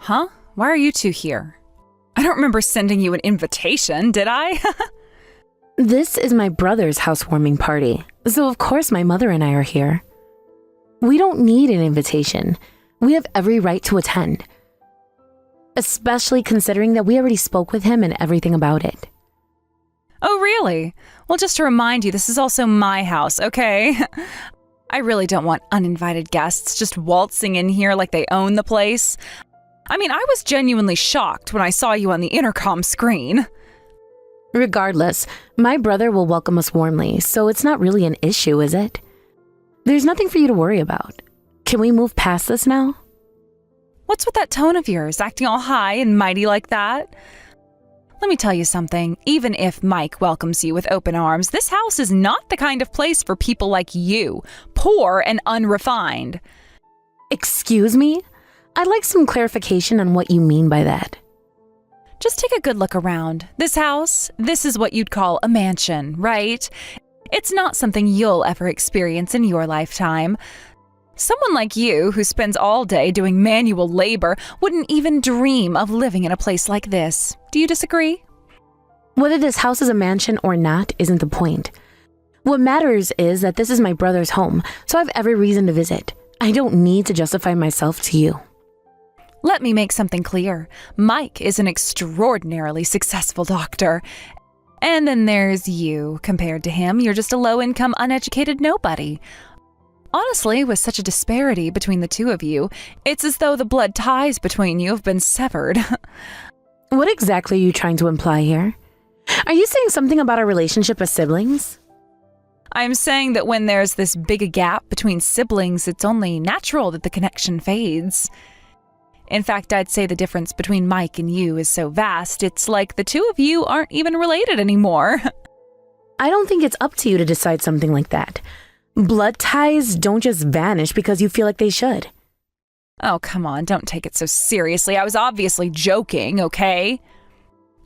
Huh? Why are you two here? I don't remember sending you an invitation, did I? This is my brother's housewarming party, so of course my mother and I are here. We don't need an invitation. We have every right to attend. Especially considering that we already spoke with him and everything about it. Oh, really? Well, just to remind you, this is also my house, okay? I really don't want uninvited guests just waltzing in here like they own the place. I mean, I was genuinely shocked when I saw you on the intercom screen. Regardless, my brother will welcome us warmly, so it's not really an issue, is it? There's nothing for you to worry about. Can we move past this now? What's with that tone of yours, acting all high and mighty like that? Let me tell you something. Even if Mike welcomes you with open arms, this house is not the kind of place for people like you, poor and unrefined. Excuse me? I'd like some clarification on what you mean by that. Just take a good look around. This house, this is what you'd call a mansion, right? It's not something you'll ever experience in your lifetime. Someone like you, who spends all day doing manual labor, wouldn't even dream of living in a place like this. Do you disagree? Whether this house is a mansion or not isn't the point. What matters is that this is my brother's home, so I have every reason to visit. I don't need to justify myself to you. Let me make something clear. Mike is an extraordinarily successful doctor. And then there's you. Compared to him, you're just a low-income, uneducated nobody. Honestly, with such a disparity between the two of you, it's as though the blood ties between you have been severed. What exactly are you trying to imply here? Are you saying something about our relationship as siblings? I'm saying that when there's this big a gap between siblings, it's only natural that the connection fades. In fact, I'd say the difference between Mike and you is so vast, it's like the two of you aren't even related anymore. I don't think it's up to you to decide something like that. Blood ties don't just vanish because you feel like they should. Oh, come on, don't take it so seriously. I was obviously joking, okay?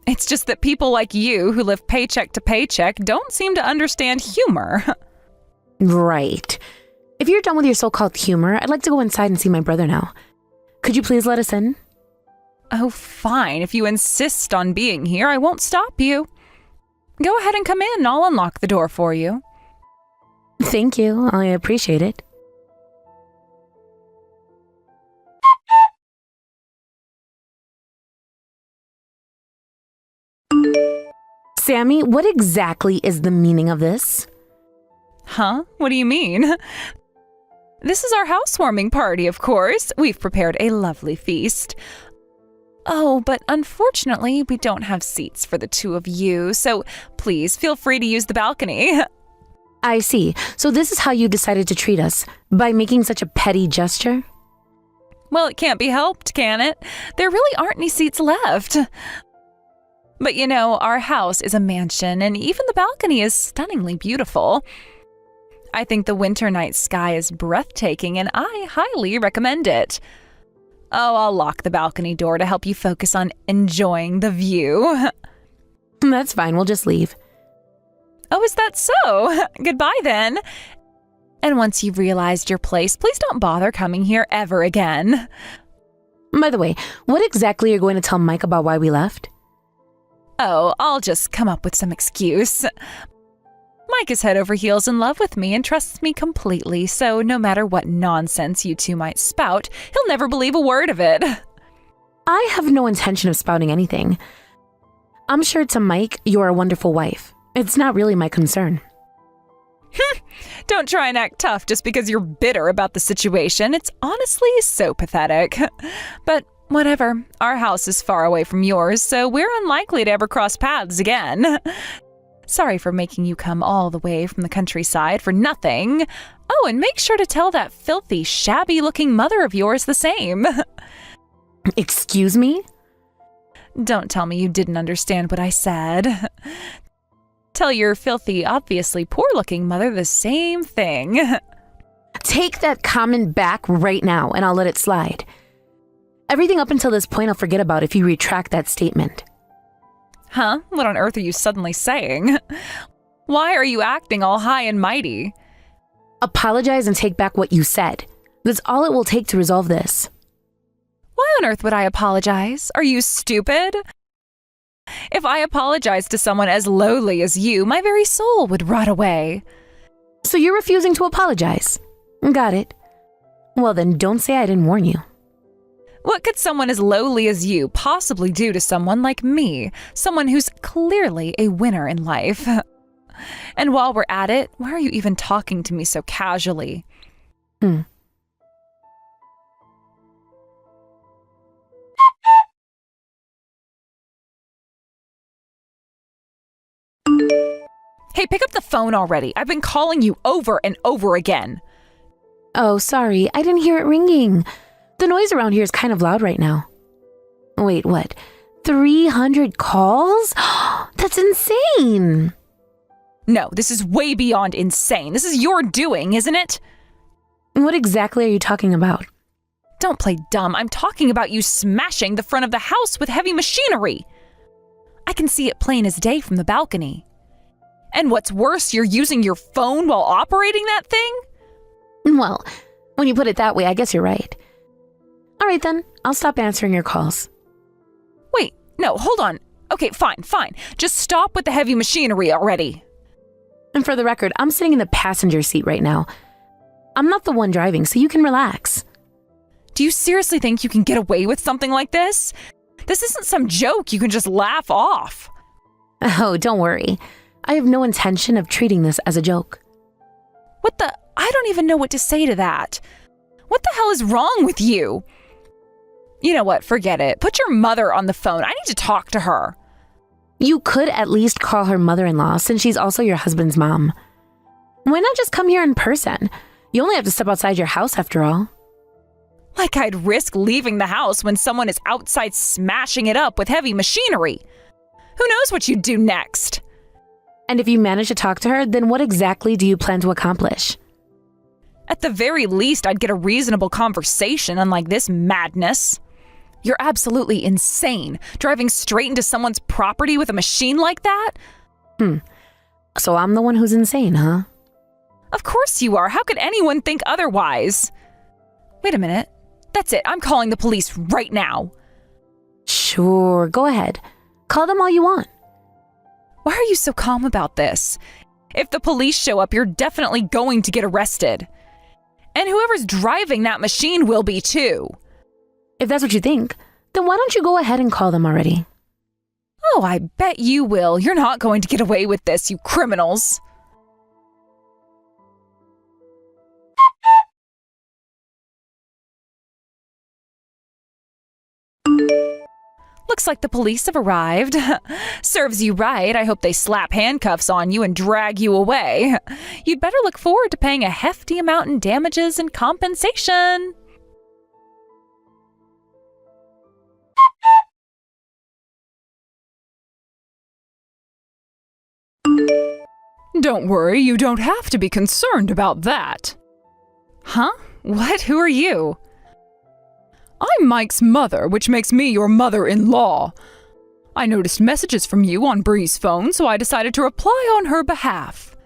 It's just that people like you who live paycheck to paycheck don't seem to understand humor. Right. If you're done with your so-called humor, I'd like to go inside and see my brother now. Could you please let us in? Oh, fine. If you insist on being here, I won't stop you. Go ahead and come in. I'll unlock the door for you. Thank you. I appreciate it. Sammy, what exactly is the meaning of this? Huh? What do you mean? This is our housewarming party, of course. We've prepared a lovely feast. Oh, but unfortunately, we don't have seats for the two of you, so please feel free to use the balcony. I see. So this is how you decided to treat us, by making such a petty gesture? Well, it can't be helped, can it? There really aren't any seats left. But you know, our house is a mansion, and even the balcony is stunningly beautiful. I think the winter night sky is breathtaking, and I highly recommend it. Oh, I'll lock the balcony door to help you focus on enjoying the view. That's fine, we'll just leave. Oh, is that so? Goodbye then. And once you've realized your place, please don't bother coming here ever again. By the way, what exactly are you going to tell Mike about why we left? Oh, I'll just come up with some excuse. Mike is head over heels in love with me and trusts me completely, so no matter what nonsense you two might spout, he'll never believe a word of it. I have no intention of spouting anything. I'm sure to Mike, you're a wonderful wife. It's not really my concern. Don't try and act tough just because you're bitter about the situation. It's honestly so pathetic. But whatever, our house is far away from yours, so we're unlikely to ever cross paths again. Sorry for making you come all the way from the countryside for nothing. Oh, and make sure to tell that filthy, shabby-looking mother of yours the same. Excuse me? Don't tell me you didn't understand what I said. Tell your filthy, obviously poor-looking mother the same thing. Take that comment back right now, and I'll let it slide. Everything up until this point I'll forget about if you retract that statement. Huh? What on earth are you suddenly saying? Why are you acting all high and mighty? Apologize and take back what you said. That's all it will take to resolve this. Why on earth would I apologize? Are you stupid? If I apologized to someone as lowly as you, my very soul would rot away. So you're refusing to apologize? Got it. Well then, don't say I didn't warn you. What could someone as lowly as you possibly do to someone like me, someone who's clearly a winner in life? And while we're at it, why are you even talking to me so casually? Hey, pick up the phone already. I've been calling you over and over again. Oh, sorry, I didn't hear it ringing. The noise around here is kind of loud right now. Wait, what? 300 calls? That's insane! No, this is way beyond insane. This is your doing, isn't it? What exactly are you talking about? Don't play dumb. I'm talking about you smashing the front of the house with heavy machinery. I can see it plain as day from the balcony. And what's worse, you're using your phone while operating that thing? Well, when you put it that way, I guess you're right. All right then, I'll stop answering your calls. Wait, no, hold on. Okay, fine. Just stop with the heavy machinery already. And for the record, I'm sitting in the passenger seat right now. I'm not the one driving, so you can relax. Do you seriously think you can get away with something like this? This isn't some joke you can just laugh off. Oh, don't worry. I have no intention of treating this as a joke. What the? I don't even know what to say to that. What the hell is wrong with you? You know what? Forget it. Put your mother on the phone. I need to talk to her. You could at least call her mother-in-law since she's also your husband's mom. Why not just come here in person? You only have to step outside your house after all. Like I'd risk leaving the house when someone is outside smashing it up with heavy machinery. Who knows what you'd do next? And if you manage to talk to her, then what exactly do you plan to accomplish? At the very least, I'd get a reasonable conversation, unlike this madness. You're absolutely insane, driving straight into someone's property with a machine like that? So I'm the one who's insane, huh? Of course you are. How could anyone think otherwise? Wait a minute. That's it. I'm calling the police right now. Sure, go ahead. Call them all you want. Why are you so calm about this? If the police show up, you're definitely going to get arrested. And whoever's driving that machine will be too. If that's what you think, then why don't you go ahead and call them already? Oh, I bet you will. You're not going to get away with this, you criminals. Looks like the police have arrived. Serves you right. I hope they slap handcuffs on you and drag you away. You'd better look forward to paying a hefty amount in damages and compensation. Don't worry, you don't have to be concerned about that. Huh? What? Who are you? I'm Mike's mother, which makes me your mother-in-law. I noticed messages from you on Bree's phone, so I decided to reply on her behalf.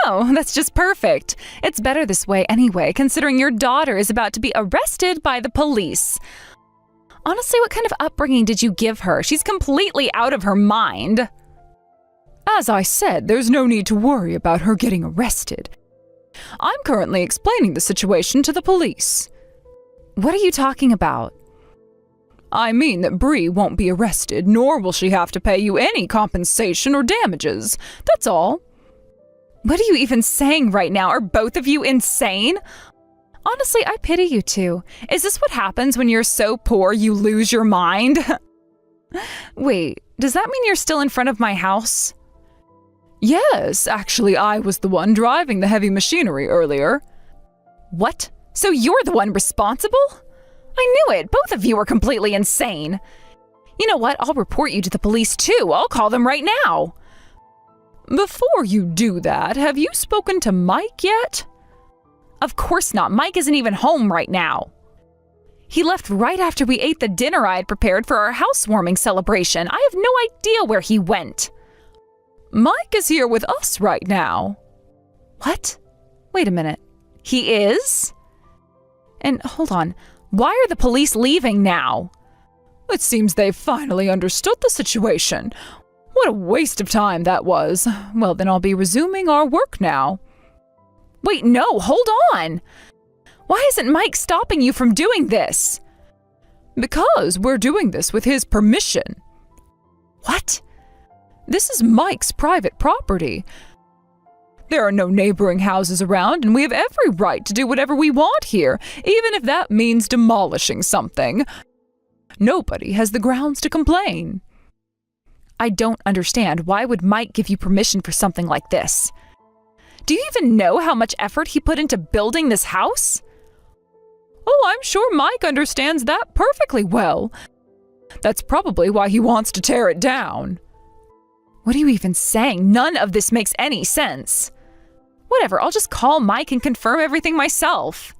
Oh, that's just perfect. It's better this way anyway, considering your daughter is about to be arrested by the police. Honestly, what kind of upbringing did you give her? She's completely out of her mind. As I said, there's no need to worry about her getting arrested. I'm currently explaining the situation to the police. What are you talking about? I mean that Bree won't be arrested, nor will she have to pay you any compensation or damages. That's all. What are you even saying right now? Are both of you insane? Honestly, I pity you two. Is this what happens when you're so poor you lose your mind? Wait, does that mean you're still in front of my house? Yes, actually I was the one driving the heavy machinery earlier. What? So you're the one responsible? I knew it. Both of you are completely insane. You know what? I'll report you to the police too. I'll call them right now. Before you do that, have you spoken to Mike yet? Of course not. Mike isn't even home right now. He left right after we ate the dinner I had prepared for our housewarming celebration. I have no idea where he went. Mike is here with us right now. What? Wait a minute. He is? And hold on, Why are the police leaving now? It seems they've finally understood the situation. What a waste of time that was. Well, then I'll be resuming our work now. Wait, no, hold on. Why isn't Mike stopping you from doing this? Because we're doing this with his permission. What? This is Mike's private property. There are no neighboring houses around, and we have every right to do whatever we want here, even if that means demolishing something. Nobody has the grounds to complain. I don't understand. Why would Mike give you permission for something like this? Do you even know how much effort he put into building this house? Oh, I'm sure Mike understands that perfectly well. That's probably why he wants to tear it down. What are you even saying? None of this makes any sense. Whatever, I'll just call Mike and confirm everything myself.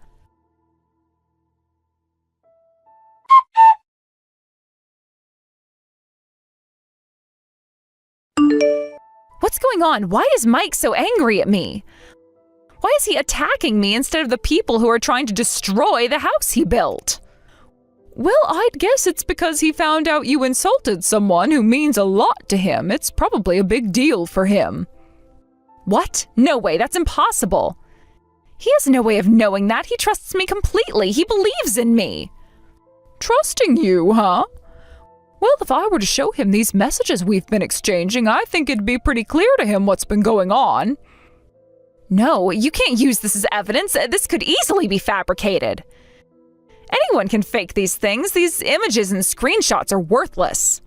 What's going on? Why is Mike so angry at me? Why is he attacking me instead of the people who are trying to destroy the house he built? Well, I'd guess it's because he found out you insulted someone who means a lot to him. It's probably a big deal for him. What? No way, that's impossible. He has no way of knowing that. He trusts me completely. He believes in me. Trusting you, huh? Well, if I were to show him these messages we've been exchanging, I think it'd be pretty clear to him what's been going on. No, you can't use this as evidence. This could easily be fabricated. Anyone can fake these things. These images and screenshots are worthless.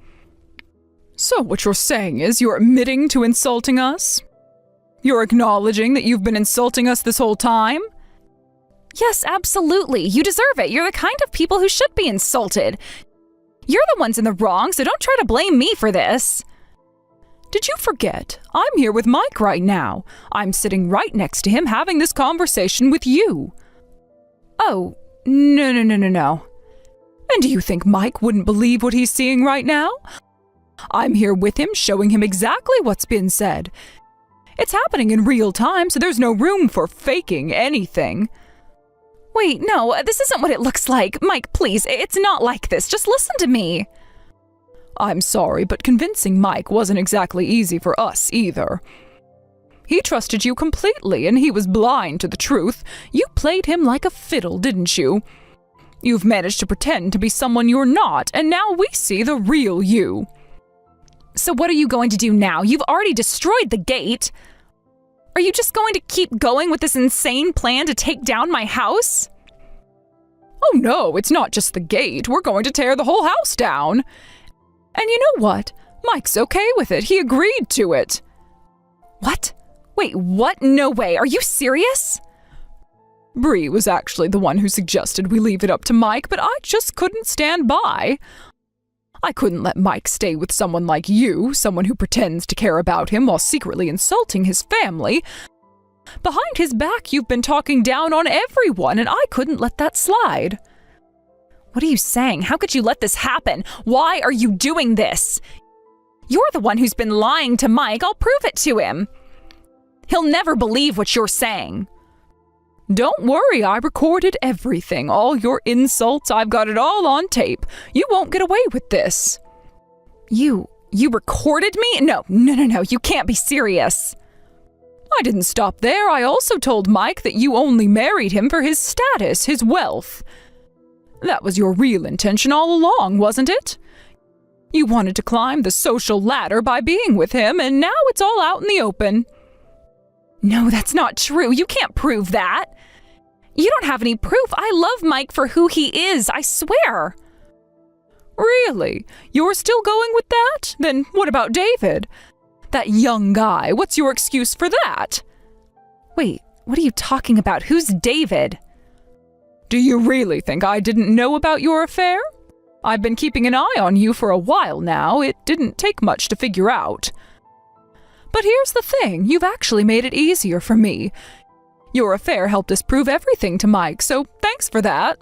So what you're saying is you're admitting to insulting us? You're acknowledging that you've been insulting us this whole time? Yes, absolutely. You deserve it. You're the kind of people who should be insulted. You're the ones in the wrong, so don't try to blame me for this. Did you forget? I'm here with Mike right now. I'm sitting right next to him having this conversation with you. Oh, no. And do you think Mike wouldn't believe what he's seeing right now? I'm here with him, showing him exactly what's been said. It's happening in real time, so there's no room for faking anything. Wait, no, this isn't what it looks like. Mike, please, it's not like this. Just listen to me. I'm sorry, but convincing Mike wasn't exactly easy for us either. He trusted you completely, and he was blind to the truth. You played him like a fiddle, didn't you? You've managed to pretend to be someone you're not, and now we see the real you. So what are you going to do now? You've already destroyed the gate. Are you just going to keep going with this insane plan to take down my house? Oh no, it's not just the gate. We're going to tear the whole house down. And you know what? Mike's okay with it. He agreed to it. What? Wait, what? No way. Are you serious? Bree was actually the one who suggested we leave it up to Mike, but I just couldn't stand by. I couldn't let Mike stay with someone like you, someone who pretends to care about him while secretly insulting his family. Behind his back, you've been talking down on everyone, and I couldn't let that slide. What are you saying? How could you let this happen? Why are you doing this? You're the one who's been lying to Mike. I'll prove it to him. He'll never believe what you're saying. Don't worry, I recorded everything. All your insults, I've got it all on tape. You won't get away with this. You recorded me? No, you can't be serious. I didn't stop there. I also told Mike that you only married him for his status, his wealth. That was your real intention all along, wasn't it? You wanted to climb the social ladder by being with him, and now it's all out in the open. No, that's not true. You can't prove that. You don't have any proof. I love Mike for who he is, I swear. Really? You're still going with that? Then what about David? That young guy, what's your excuse for that? Wait, what are you talking about? Who's David? Do you really think I didn't know about your affair? I've been keeping an eye on you for a while now. It didn't take much to figure out. But here's the thing, you've actually made it easier for me. Your affair helped us prove everything to Mike, so thanks for that.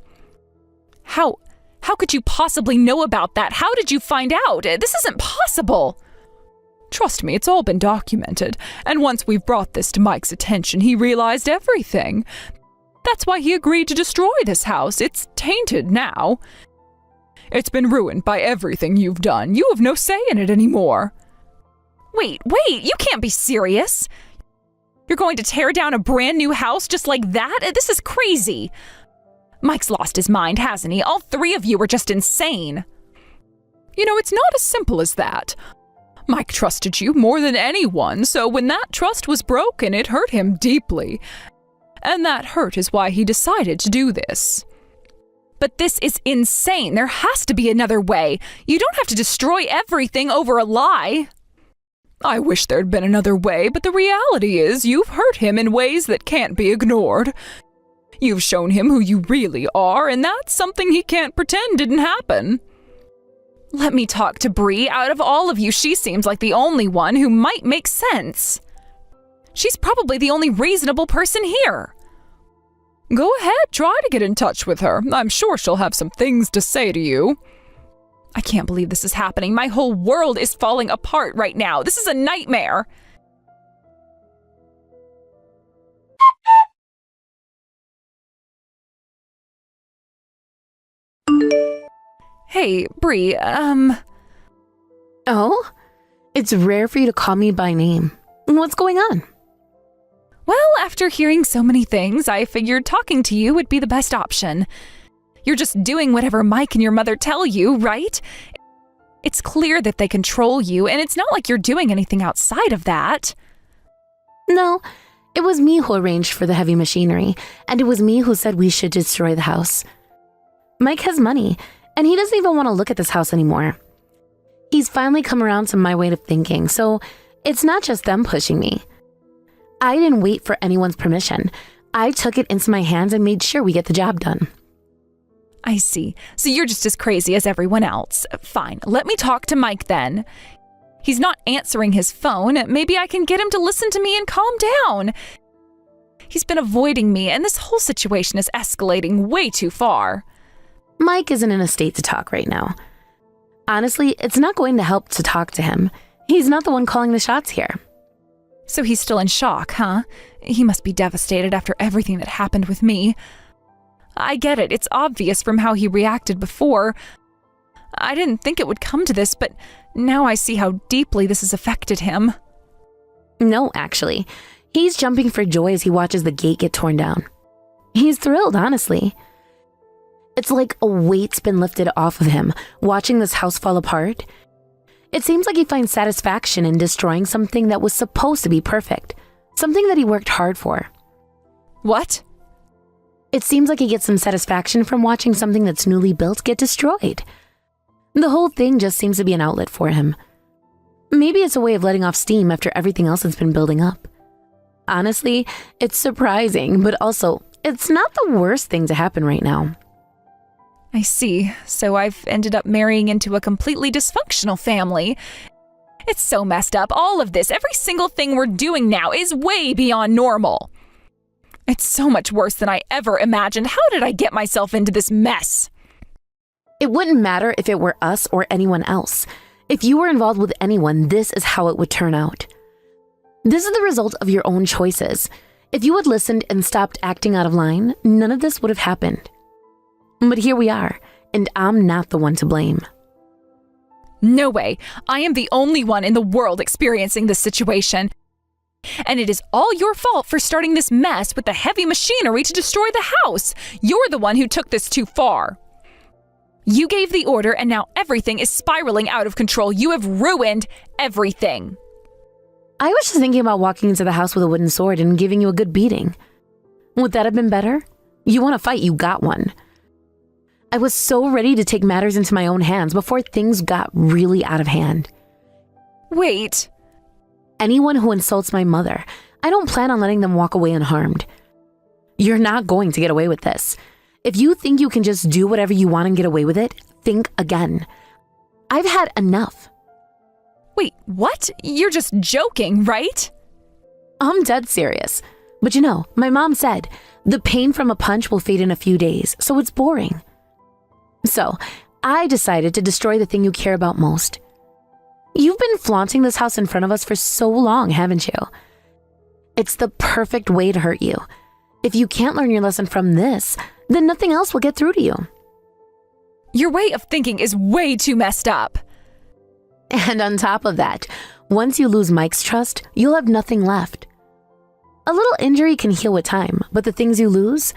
How could you possibly know about that? How did you find out? This isn't possible. Trust me, it's all been documented, and once we've brought this to Mike's attention, he realized everything. That's why he agreed to destroy this house. It's tainted now. It's been ruined by everything you've done. You have no say in it anymore. Wait, you can't be serious. You're going to tear down a brand new house just like that? This is crazy. Mike's lost his mind, hasn't he? All three of you are just insane. You know, it's not as simple as that. Mike trusted you more than anyone, so when that trust was broken, it hurt him deeply. And that hurt is why he decided to do this. But this is insane. There has to be another way. You don't have to destroy everything over a lie. I wish there'd been another way, but the reality is you've hurt him in ways that can't be ignored. You've shown him who you really are, and that's something he can't pretend didn't happen. Let me talk to Bree. Out of all of you, she seems like the only one who might make sense. She's probably the only reasonable person here. Go ahead, try to get in touch with her. I'm sure she'll have some things to say to you. I can't believe this is happening. My whole world is falling apart right now. This is a nightmare. Hey, Bree, Oh? It's rare for you to call me by name. What's going on? Well, after hearing so many things, I figured talking to you would be the best option. You're just doing whatever Mike and your mother tell you, right? It's clear that they control you, and it's not like you're doing anything outside of that. No, it was me who arranged for the heavy machinery, and it was me who said we should destroy the house. Mike has money, and he doesn't even want to look at this house anymore. He's finally come around to my way of thinking, so it's not just them pushing me. I didn't wait for anyone's permission. I took it into my hands and made sure we get the job done. I see. So you're just as crazy as everyone else. Fine, let me talk to Mike then. He's not answering his phone. Maybe I can get him to listen to me and calm down. He's been avoiding me, and this whole situation is escalating way too far. Mike isn't in a state to talk right now. Honestly, it's not going to help to talk to him. He's not the one calling the shots here. So he's still in shock, huh? He must be devastated after everything that happened with me. I get it. It's obvious from how he reacted before. I didn't think it would come to this, but now I see how deeply this has affected him. No, actually. He's jumping for joy as he watches the gate get torn down. He's thrilled, honestly. It's like a weight's been lifted off of him, watching this house fall apart. It seems like he finds satisfaction in destroying something that was supposed to be perfect, something that he worked hard for. What? It seems like he gets some satisfaction from watching something that's newly built get destroyed. The whole thing just seems to be an outlet for him. Maybe it's a way of letting off steam after everything else that's been building up. Honestly, it's surprising, but also, it's not the worst thing to happen right now. I see. So I've ended up marrying into a completely dysfunctional family. It's so messed up. All of this, every single thing we're doing now is way beyond normal. It's so much worse than I ever imagined. How did I get myself into this mess? It wouldn't matter if it were us or anyone else. If you were involved with anyone, this is how it would turn out. This is the result of your own choices. If you had listened and stopped acting out of line, none of this would have happened. But here we are, and I'm not the one to blame. No way. I am the only one in the world experiencing this situation. And it is all your fault for starting this mess with the heavy machinery to destroy the house. You're the one who took this too far. You gave the order, and now everything is spiraling out of control. You have ruined everything. I was just thinking about walking into the house with a wooden sword and giving you a good beating. Would that have been better? You want to fight, you got one. I was so ready to take matters into my own hands before things got really out of hand. Wait. Anyone who insults my mother, I don't plan on letting them walk away unharmed. You're not going to get away with this. If you think you can just do whatever you want and get away with it, think again. I've had enough. Wait, what? You're just joking, right? I'm dead serious. But you know, my mom said, the pain from a punch will fade in a few days, so it's boring. So, I decided to destroy the thing you care about most. You've been flaunting this house in front of us for so long, haven't you? It's the perfect way to hurt you. If you can't learn your lesson from this, then nothing else will get through to you. Your way of thinking is way too messed up. And on top of that, once you lose Mike's trust, you'll have nothing left. A little injury can heal with time, but the things you lose,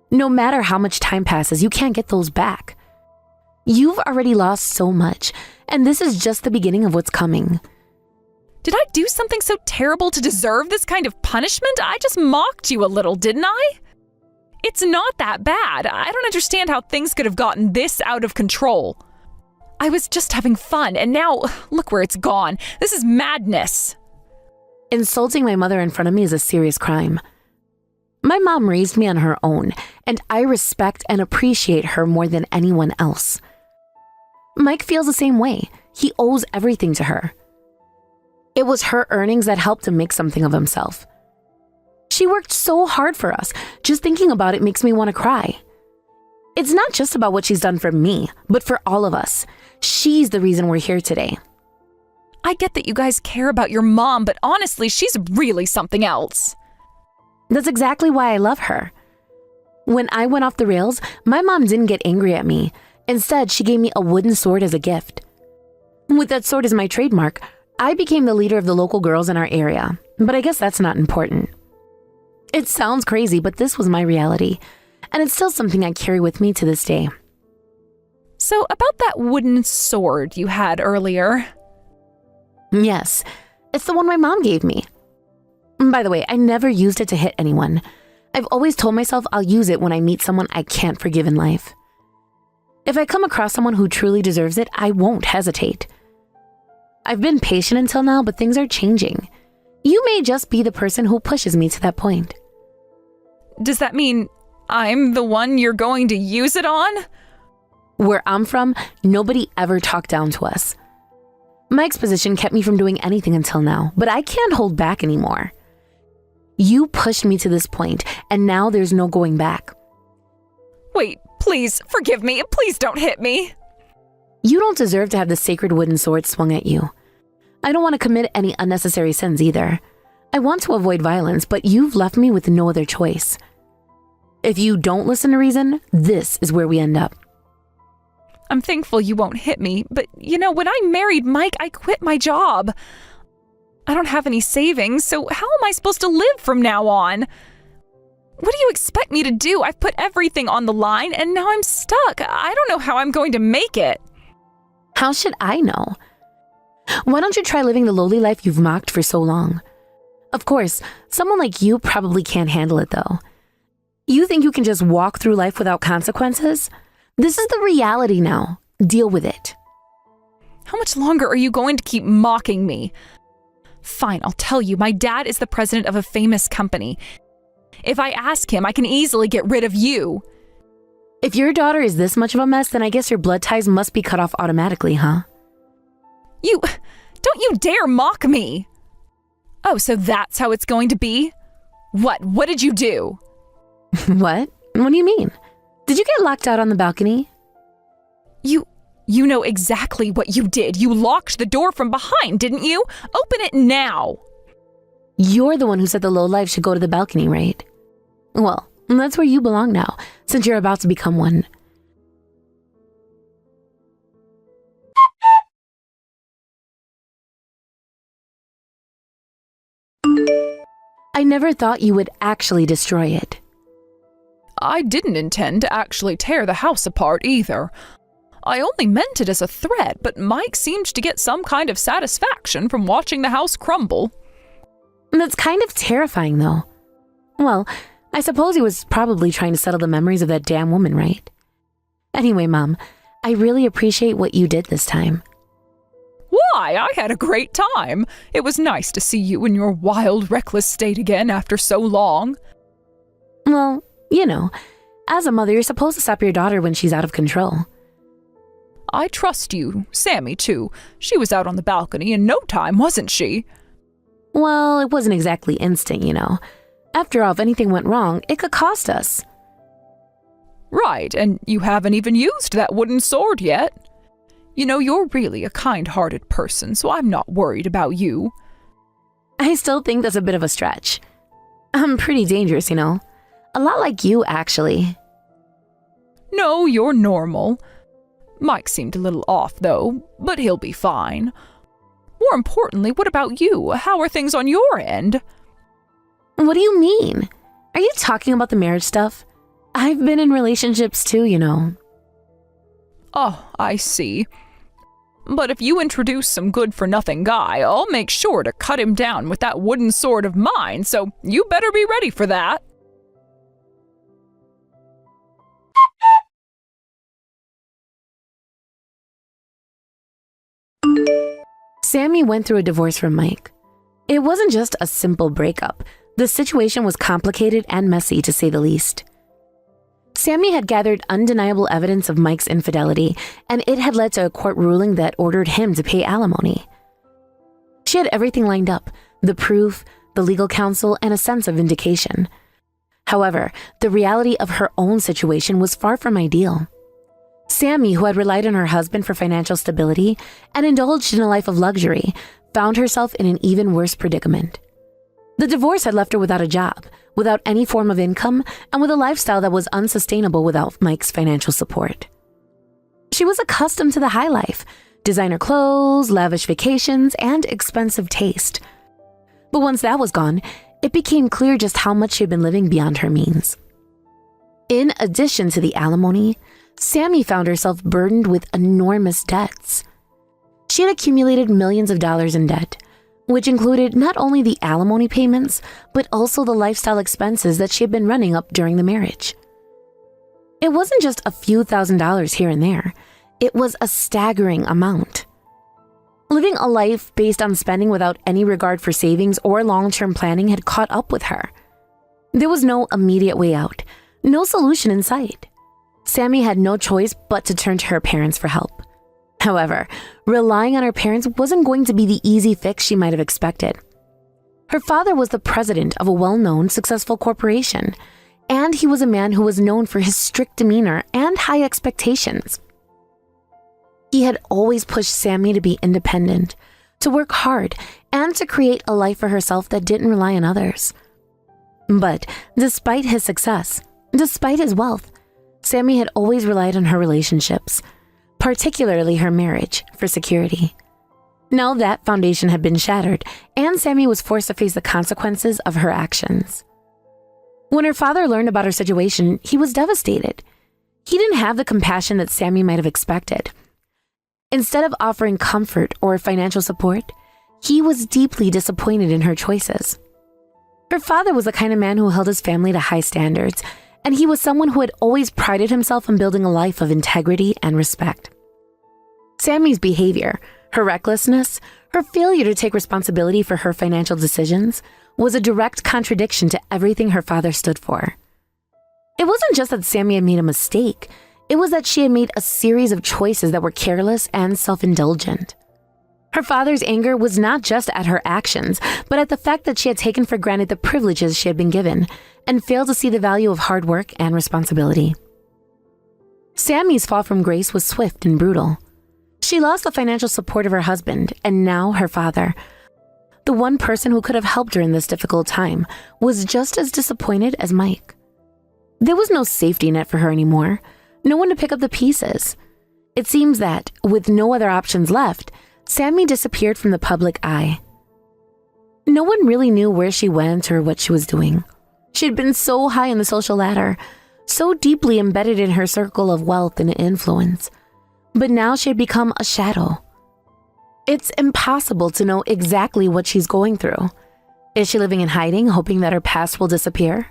no matter how much time passes, you can't get those back. You've already lost so much, and this is just the beginning of what's coming. Did I do something so terrible to deserve this kind of punishment? I just mocked you a little, didn't I? It's not that bad. I don't understand how things could have gotten this out of control. I was just having fun, and now look where it's gone. This is madness. Insulting my mother in front of me is a serious crime. My mom raised me on her own, and I respect and appreciate her more than anyone else. Mike feels the same way. He owes everything to her. It was her earnings that helped him make something of himself. She worked so hard for us. Just thinking about it makes me want to cry. It's not just about what she's done for me, but for all of us. She's the reason we're here today. I get that you guys care about your mom, but honestly, she's really something else. That's exactly why I love her. When I went off the rails, my mom didn't get angry at me. Instead, she gave me a wooden sword as a gift. With that sword as my trademark, I became the leader of the local girls in our area, but I guess that's not important. It sounds crazy, but this was my reality, and it's still something I carry with me to this day. So about that wooden sword you had earlier. Yes, it's the one my mom gave me. By the way, I never used it to hit anyone. I've always told myself I'll use it when I meet someone I can't forgive in life. If I come across someone who truly deserves it, I won't hesitate. I've been patient until now, but things are changing. You may just be the person who pushes me to that point. Does that mean I'm the one you're going to use it on? Where I'm from, nobody ever talked down to us. Mike's position kept me from doing anything until now, but I can't hold back anymore. You pushed me to this point, and now there's no going back. Wait, please, forgive me. Please don't hit me. You don't deserve to have the sacred wooden sword swung at you. I don't want to commit any unnecessary sins either. I want to avoid violence, but you've left me with no other choice. If you don't listen to reason, this is where we end up. I'm thankful you won't hit me, but when I married Mike, I quit my job. I don't have any savings, so how am I supposed to live from now on? What do you expect me to do? I've put everything on the line, and now I'm stuck. I don't know how I'm going to make it. How should I know? Why don't you try living the lowly life you've mocked for so long? Of course, someone like you probably can't handle it though. You think you can just walk through life without consequences? This is the reality now. Deal with it. How much longer are you going to keep mocking me? Fine, I'll tell you. My dad is the president of a famous company. If I ask him, I can easily get rid of you. If your daughter is this much of a mess, then I guess your blood ties must be cut off automatically, huh? Don't you dare mock me! Oh, so that's how it's going to be? What did you do? What? What do you mean? Did you get locked out on the balcony? You know exactly what you did. You locked the door from behind, didn't you? Open it now! You're the one who said the lowlife should go to the balcony, right? Well, that's where you belong now, since you're about to become one. I never thought you would actually destroy it. I didn't intend to actually tear the house apart either. I only meant it as a threat, but Mike seemed to get some kind of satisfaction from watching the house crumble. That's kind of terrifying, though. Well, I suppose he was probably trying to settle the memories of that damn woman, right? Anyway, Mom, I really appreciate what you did this time. Why? I had a great time. It was nice to see you in your wild, reckless state again after so long. Well, as a mother, you're supposed to stop your daughter when she's out of control. I trust you. Sammy, too. She was out on the balcony in no time, wasn't she? Well, it wasn't exactly instant, After all, if anything went wrong, it could cost us. Right, and you haven't even used that wooden sword yet. You're really a kind-hearted person, so I'm not worried about you. I still think that's a bit of a stretch. I'm pretty dangerous, A lot like you, actually. No, you're normal. Mike seemed a little off, though, but he'll be fine. More importantly, what about you? How are things on your end? What do you mean? Are you talking about the marriage stuff? I've been in relationships too, you know. Oh, I see. But if you introduce some good-for-nothing guy, I'll make sure to cut him down with that wooden sword of mine, so you better be ready for that. Sammy went through a divorce from Mike. It wasn't just a simple breakup. The situation was complicated and messy, to say the least. Sammy had gathered undeniable evidence of Mike's infidelity, and it had led to a court ruling that ordered him to pay alimony. She had everything lined up, the proof, the legal counsel, and a sense of vindication. However, the reality of her own situation was far from ideal. Sammy, who had relied on her husband for financial stability and indulged in a life of luxury, found herself in an even worse predicament. The divorce had left her without a job, without any form of income, and with a lifestyle that was unsustainable without Mike's financial support. She was accustomed to the high life, designer clothes, lavish vacations, and expensive taste. But once that was gone, it became clear just how much she had been living beyond her means. In addition to the alimony, Sammy found herself burdened with enormous debts. She had accumulated millions of dollars in debt, which included not only the alimony payments, but also the lifestyle expenses that she had been running up during the marriage. It wasn't just a few $1,000s here and there. It was a staggering amount. Living a life based on spending without any regard for savings or long-term planning had caught up with her. There was no immediate way out, no solution in sight. Sammy had no choice but to turn to her parents for help. However, relying on her parents wasn't going to be the easy fix she might have expected. Her father was the president of a well-known, successful corporation, and he was a man who was known for his strict demeanor and high expectations. He had always pushed Sammy to be independent, to work hard, and to create a life for herself that didn't rely on others. But despite his success, despite his wealth, Sammy had always relied on her relationships, particularly her marriage, for security. Now that foundation had been shattered, and Sammy was forced to face the consequences of her actions. When her father learned about her situation, he was devastated. He didn't have the compassion that Sammy might have expected. Instead of offering comfort or financial support, he was deeply disappointed in her choices. Her father was the kind of man who held his family to high standards, and he was someone who had always prided himself on building a life of integrity and respect. Sammy's behavior, her recklessness, her failure to take responsibility for her financial decisions was a direct contradiction to everything her father stood for. It wasn't just that Sammy had made a mistake, it was that she had made a series of choices that were careless and self-indulgent. Her father's anger was not just at her actions, but at the fact that she had taken for granted the privileges she had been given and failed to see the value of hard work and responsibility. Sammy's fall from grace was swift and brutal. She lost the financial support of her husband and now her father. The one person who could have helped her in this difficult time was just as disappointed as Mike. There was no safety net for her anymore, no one to pick up the pieces. It seems that, with no other options left, Sammy disappeared from the public eye. No one really knew where she went or what she was doing. She had been so high on the social ladder, so deeply embedded in her circle of wealth and influence. But now she had become a shadow. It's impossible to know exactly what she's going through. Is she living in hiding, hoping that her past will disappear?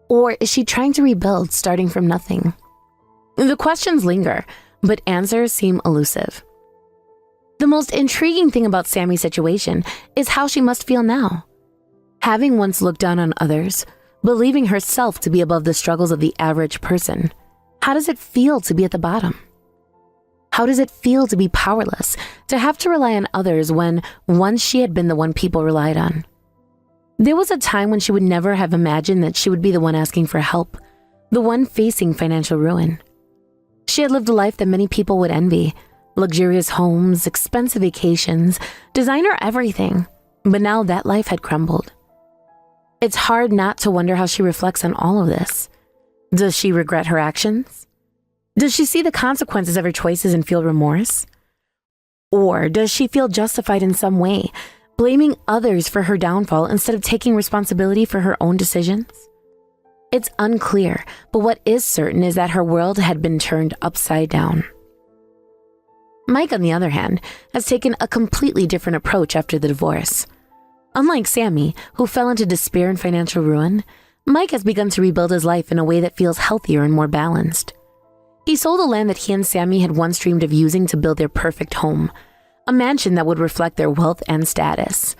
Or is she trying to rebuild, starting from nothing? The questions linger, but answers seem elusive. The most intriguing thing about Sammy's situation is how she must feel now. Having once looked down on others, believing herself to be above the struggles of the average person, how does it feel to be at the bottom? How does it feel to be powerless, to have to rely on others when once she had been the one people relied on? There was a time when she would never have imagined that she would be the one asking for help, the one facing financial ruin. She had lived a life that many people would envy, luxurious homes, expensive vacations, designer everything, but now that life had crumbled. It's hard not to wonder how she reflects on all of this. Does she regret her actions? Does she see the consequences of her choices and feel remorse? Or does she feel justified in some way, blaming others for her downfall instead of taking responsibility for her own decisions? It's unclear, but what is certain is that her world had been turned upside down. Mike, on the other hand, has taken a completely different approach after the divorce. Unlike Sammy, who fell into despair and financial ruin, Mike has begun to rebuild his life in a way that feels healthier and more balanced. He sold the land that he and Sammy had once dreamed of using to build their perfect home, a mansion that would reflect their wealth and status.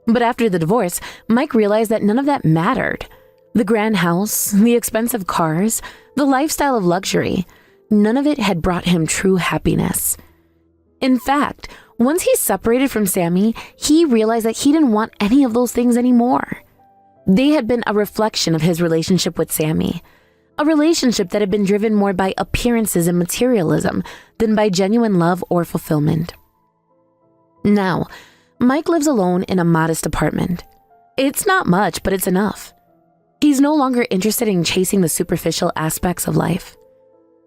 But after the divorce, Mike realized that none of that mattered. The grand house, the expensive cars, the lifestyle of luxury, none of it had brought him true happiness. In fact, once he separated from Sammy, he realized that he didn't want any of those things anymore. They had been a reflection of his relationship with Sammy, a relationship that had been driven more by appearances and materialism than by genuine love or fulfillment. Now, Mike lives alone in a modest apartment. It's not much, but it's enough. He's no longer interested in chasing the superficial aspects of life.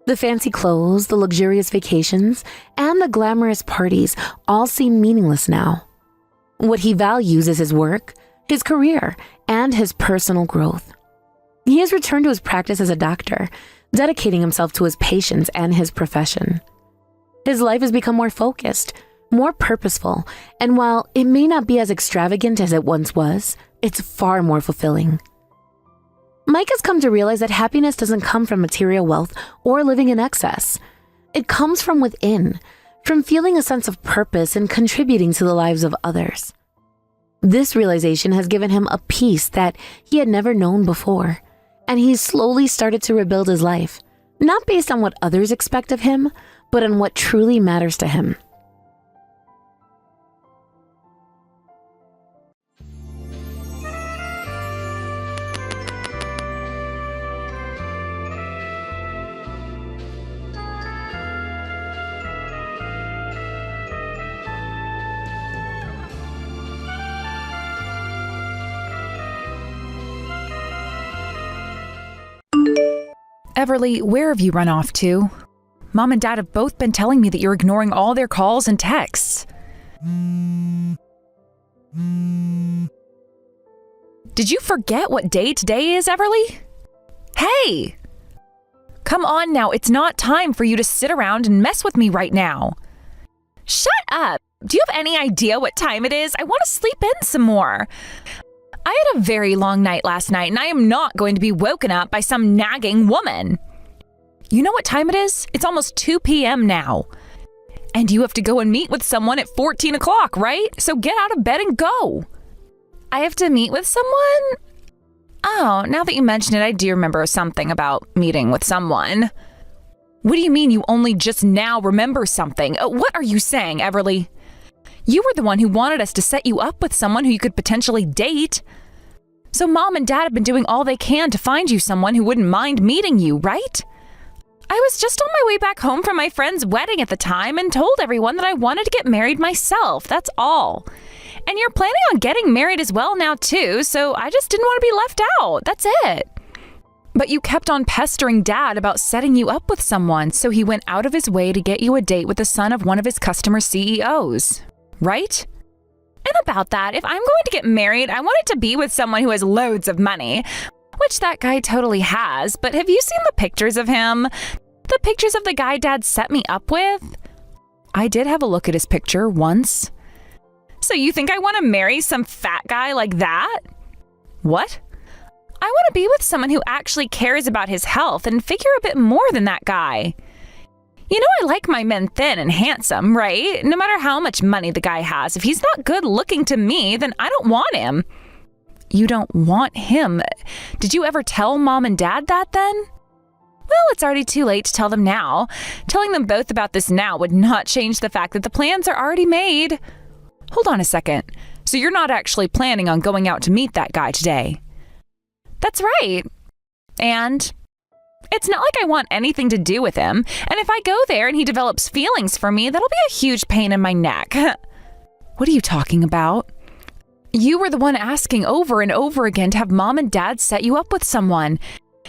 The fancy clothes, the luxurious vacations, and the glamorous parties all seem meaningless now. What he values is his work, his career, and his personal growth. He has returned to his practice as a doctor, dedicating himself to his patients and his profession. His life has become more focused, more purposeful, and while it may not be as extravagant as it once was, it's far more fulfilling. Mike has come to realize that happiness doesn't come from material wealth or living in excess. It comes from within, from feeling a sense of purpose and contributing to the lives of others. This realization has given him a peace that he had never known before, and he's slowly started to rebuild his life, not based on what others expect of him, but on what truly matters to him. Everly, where have you run off to? Mom and Dad have both been telling me that you're ignoring all their calls and texts. Did you forget what day today is, Everly? Hey! Come on now, it's not time for you to sit around and mess with me right now. Shut up! Do you have any idea what time it is? I want to sleep in some more. I had a very long night last night, and I am not going to be woken up by some nagging woman. You know what time it is? It's almost 2 p.m. now. And you have to go and meet with someone at 14 o'clock, right? So get out of bed and go. I have to meet with someone? Oh, now that you mention it, I do remember something about meeting with someone. What do you mean you only just now remember something? What are you saying, Everly? You were the one who wanted us to set you up with someone who you could potentially date. So Mom and Dad have been doing all they can to find you someone who wouldn't mind meeting you, right? I was just on my way back home from my friend's wedding at the time and told everyone that I wanted to get married myself, that's all. And you're planning on getting married as well now too, so I just didn't want to be left out, that's it. But you kept on pestering Dad about setting you up with someone, so he went out of his way to get you a date with the son of one of his customer CEOs. Right? And about that, if I'm going to get married, I want it to be with someone who has loads of money, which that guy totally has, but have you seen the pictures of him? The pictures of the guy Dad set me up with? I did have a look at his picture once. So you think I want to marry some fat guy like that? What? I want to be with someone who actually cares about his health and figure a bit more than that guy. You know I like my men thin and handsome, right? No matter how much money the guy has, if he's not good looking to me, then I don't want him. You don't want him? Did you ever tell Mom and Dad that then? Well, it's already too late to tell them now. Telling them both about this now would not change the fact that the plans are already made. Hold on a second. So you're not actually planning on going out to meet that guy today? That's right. And it's not like I want anything to do with him, and if I go there and he develops feelings for me, that'll be a huge pain in my neck. What are you talking about? You were the one asking over and over again to have mom and dad set you up with someone.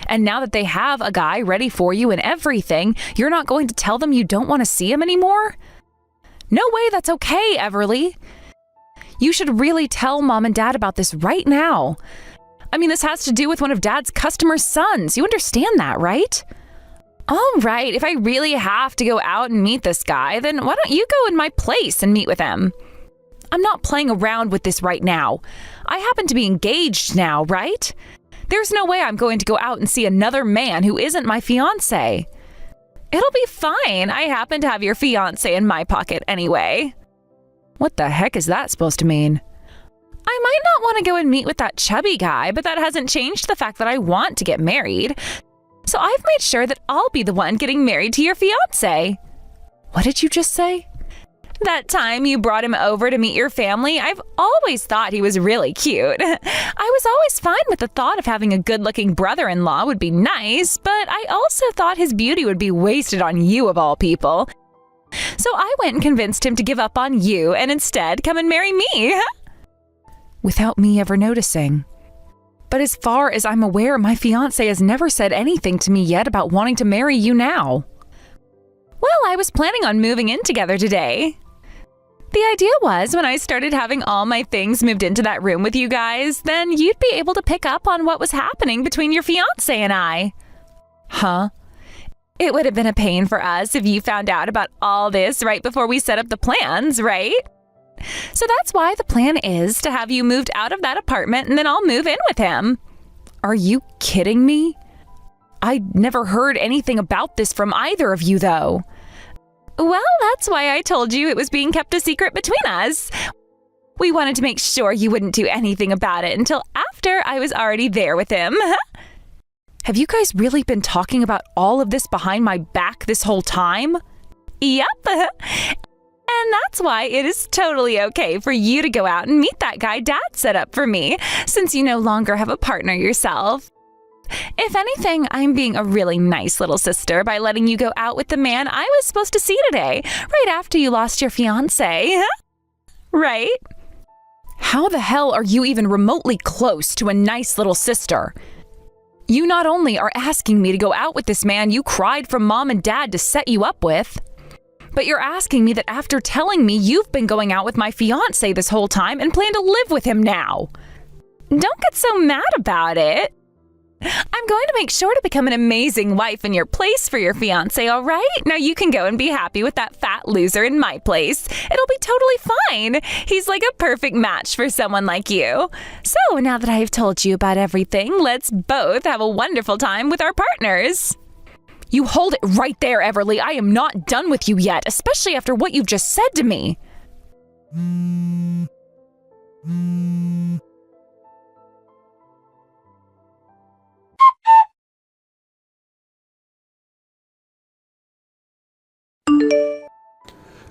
And now that they have a guy ready for you and everything, you're not going to tell them you don't want to see him anymore? No way that's okay, Everly. You should really tell mom and dad about this right now. I mean, this has to do with one of dad's customer's sons. You understand that, right? All right, if I really have to go out and meet this guy, then why don't you go in my place and meet with him? I'm not playing around with this right now. I happen to be engaged now, right? There's no way I'm going to go out and see another man who isn't my fiancé. It'll be fine. I happen to have your fiancé in my pocket anyway. What the heck is that supposed to mean? I might not want to go and meet with that chubby guy, but that hasn't changed the fact that I want to get married. So I've made sure that I'll be the one getting married to your fiancé. What did you just say? That time you brought him over to meet your family, I've always thought he was really cute. I was always fine with the thought of having a good-looking brother-in-law would be nice, but I also thought his beauty would be wasted on you of all people. So I went and convinced him to give up on you and instead come and marry me. Without me ever noticing. But as far as I'm aware, my fiancé has never said anything to me yet about wanting to marry you now. Well, I was planning on moving in together today. The idea was when I started having all my things moved into that room with you guys, then you'd be able to pick up on what was happening between your fiancé and I. Huh? It would have been a pain for us if you found out about all this right before we set up the plans, right? So that's why the plan is to have you moved out of that apartment and then I'll move in with him. Are you kidding me? I never heard anything about this from either of you, though. Well, that's why I told you it was being kept a secret between us. We wanted to make sure you wouldn't do anything about it until after I was already there with him. Have you guys really been talking about all of this behind my back this whole time? Yep. And that's why it is totally okay for you to go out and meet that guy Dad set up for me, since you no longer have a partner yourself. If anything, I'm being a really nice little sister by letting you go out with the man I was supposed to see today, right after you lost your fiancé. Right? How the hell are you even remotely close to a nice little sister? You not only are asking me to go out with this man you cried from mom and dad to set you up with, but you're asking me that after telling me you've been going out with my fiancé this whole time and plan to live with him now. Don't get so mad about it. I'm going to make sure to become an amazing wife in your place for your fiancé, all right? Now you can go and be happy with that fat loser in my place. It'll be totally fine. He's like a perfect match for someone like you. So now that I've told you about everything, let's both have a wonderful time with our partners. You hold it right there, Everly. I am not done with you yet, especially after what you've just said to me.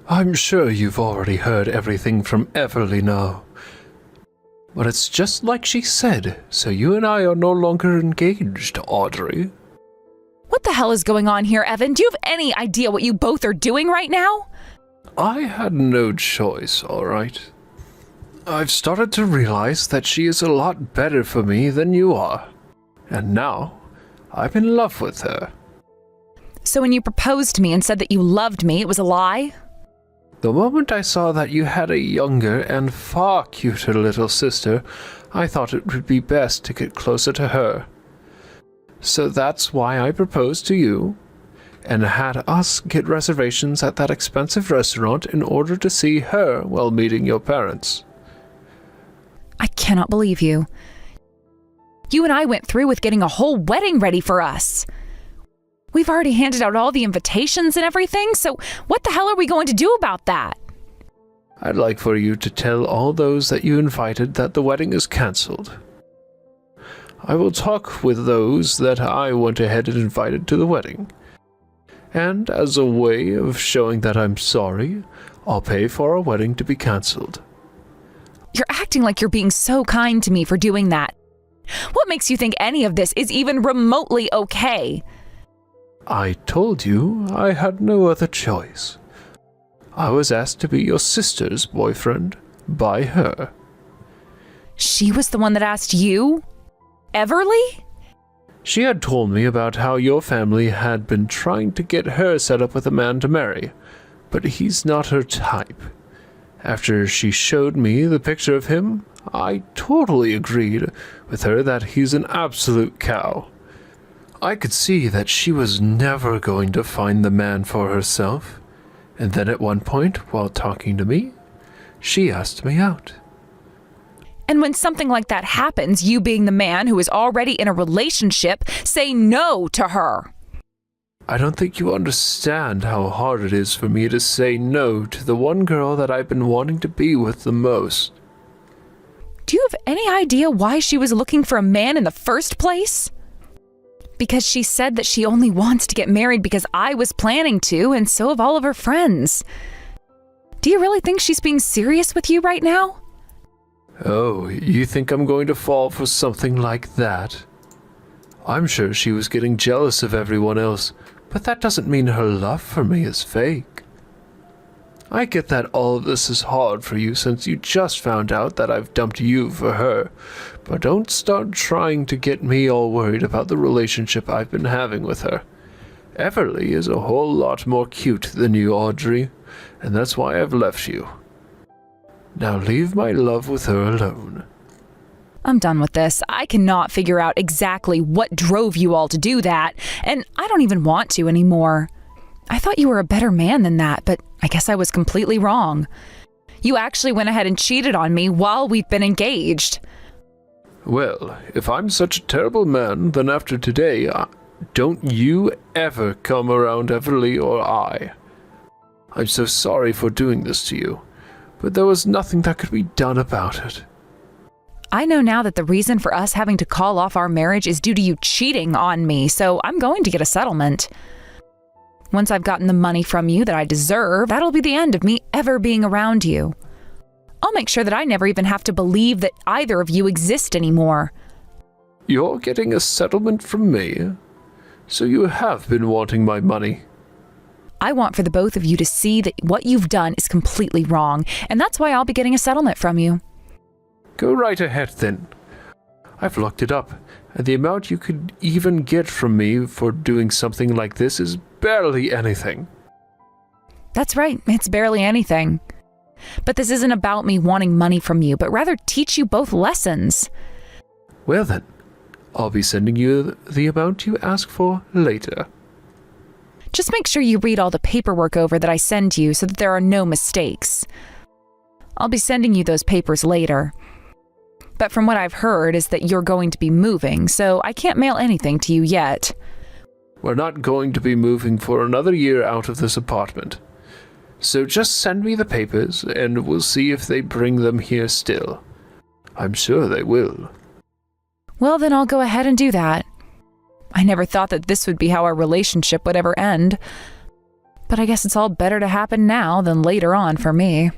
I'm sure you've already heard everything from Everly now. But it's just like she said, so you and I are no longer engaged, Audrey. What the hell is going on here, Evan? Do you have any idea what you both are doing right now? I had no choice, alright. I've started to realize that she is a lot better for me than you are. And now, I'm in love with her. So when you proposed to me and said that you loved me, it was a lie? The moment I saw that you had a younger and far cuter little sister, I thought it would be best to get closer to her. So that's why I proposed to you, and had us get reservations at that expensive restaurant in order to see her while meeting your parents. I cannot believe you. You and I went through with getting a whole wedding ready for us. We've already handed out all the invitations and everything, so what the hell are we going to do about that? I'd like for you to tell all those that you invited that the wedding is cancelled. I will talk with those that I went ahead and invited to the wedding. And as a way of showing that I'm sorry, I'll pay for our wedding to be cancelled. You're acting like you're being so kind to me for doing that. What makes you think any of this is even remotely okay? I told you I had no other choice. I was asked to be your sister's boyfriend by her. She was the one that asked you? Everly? She had told me about how your family had been trying to get her set up with a man to marry, but he's not her type. After she showed me the picture of him, I totally agreed with her that he's an absolute cow. I could see that she was never going to find the man for herself, and then at one point, while talking to me, she asked me out. And when something like that happens, you being the man who is already in a relationship, say no to her. I don't think you understand how hard it is for me to say no to the one girl that I've been wanting to be with the most. Do you have any idea why she was looking for a man in the first place? Because she said that she only wants to get married because I was planning to, and so have all of her friends. Do you really think she's being serious with you right now? Oh, you think I'm going to fall for something like that? I'm sure she was getting jealous of everyone else, but that doesn't mean her love for me is fake. I get that all of this is hard for you since you just found out that I've dumped you for her, but don't start trying to get me all worried about the relationship I've been having with her. Everly is a whole lot more cute than you, Audrey, and that's why I've left you. Now leave my love with her alone. I'm done with this. I cannot figure out exactly what drove you all to do that, and I don't even want to anymore. I thought you were a better man than that, but I guess I was completely wrong. You actually went ahead and cheated on me while we've been engaged. Well, if I'm such a terrible man, then after today, don't you ever come around Everly or I. I'm so sorry for doing this to you, but there was nothing that could be done about it. I know now that the reason for us having to call off our marriage is due to you cheating on me, so I'm going to get a settlement. Once I've gotten the money from you that I deserve, that'll be the end of me ever being around you. I'll make sure that I never even have to believe that either of you exist anymore. You're getting a settlement from me? So you have been wanting my money? I want for the both of you to see that what you've done is completely wrong, and that's why I'll be getting a settlement from you. Go right ahead then. I've looked it up, and the amount you could even get from me for doing something like this is barely anything. That's right, it's barely anything. But this isn't about me wanting money from you, but rather teach you both lessons. Well then, I'll be sending you the amount you ask for later. Just make sure you read all the paperwork over that I send you so that there are no mistakes. I'll be sending you those papers later. But from what I've heard is that you're going to be moving, so I can't mail anything to you yet. We're not going to be moving for another year out of this apartment. So just send me the papers, and we'll see if they bring them here still. I'm sure they will. Well, then I'll go ahead and do that. I never thought that this would be how our relationship would ever end. But I guess it's all better to happen now than later on for me.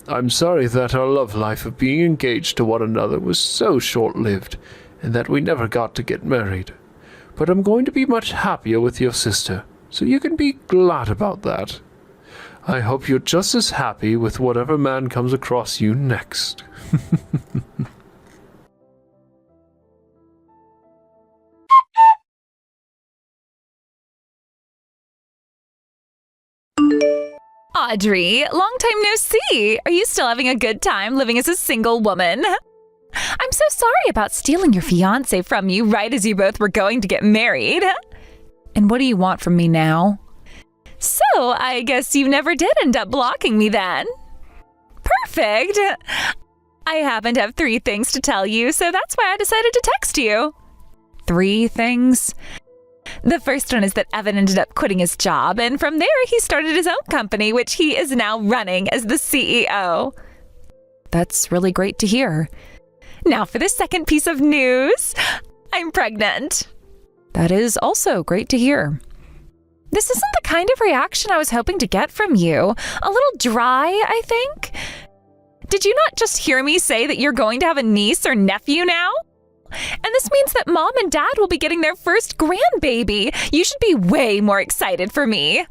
I'm sorry that our love life of being engaged to one another was so short-lived, and that we never got to get married. But I'm going to be much happier with your sister, so you can be glad about that. I hope you're just as happy with whatever man comes across you next. Audrey, long time no see. Are you still having a good time living as a single woman? I'm so sorry about stealing your fiancé from you right as you both were going to get married. And what do you want from me now? So, I guess you never did end up blocking me then. Perfect. I happen to have 3 things to tell you, so that's why I decided to text you. 3 things? The first one is that Evan ended up quitting his job, and from there he started his own company, which he is now running as the CEO. That's really great to hear. Now for the second piece of news. I'm pregnant. That is also great to hear. This isn't the kind of reaction I was hoping to get from you. A little dry, I think. Did you not just hear me say that you're going to have a niece or nephew now? And this means that Mom and Dad will be getting their first grandbaby. You should be way more excited for me.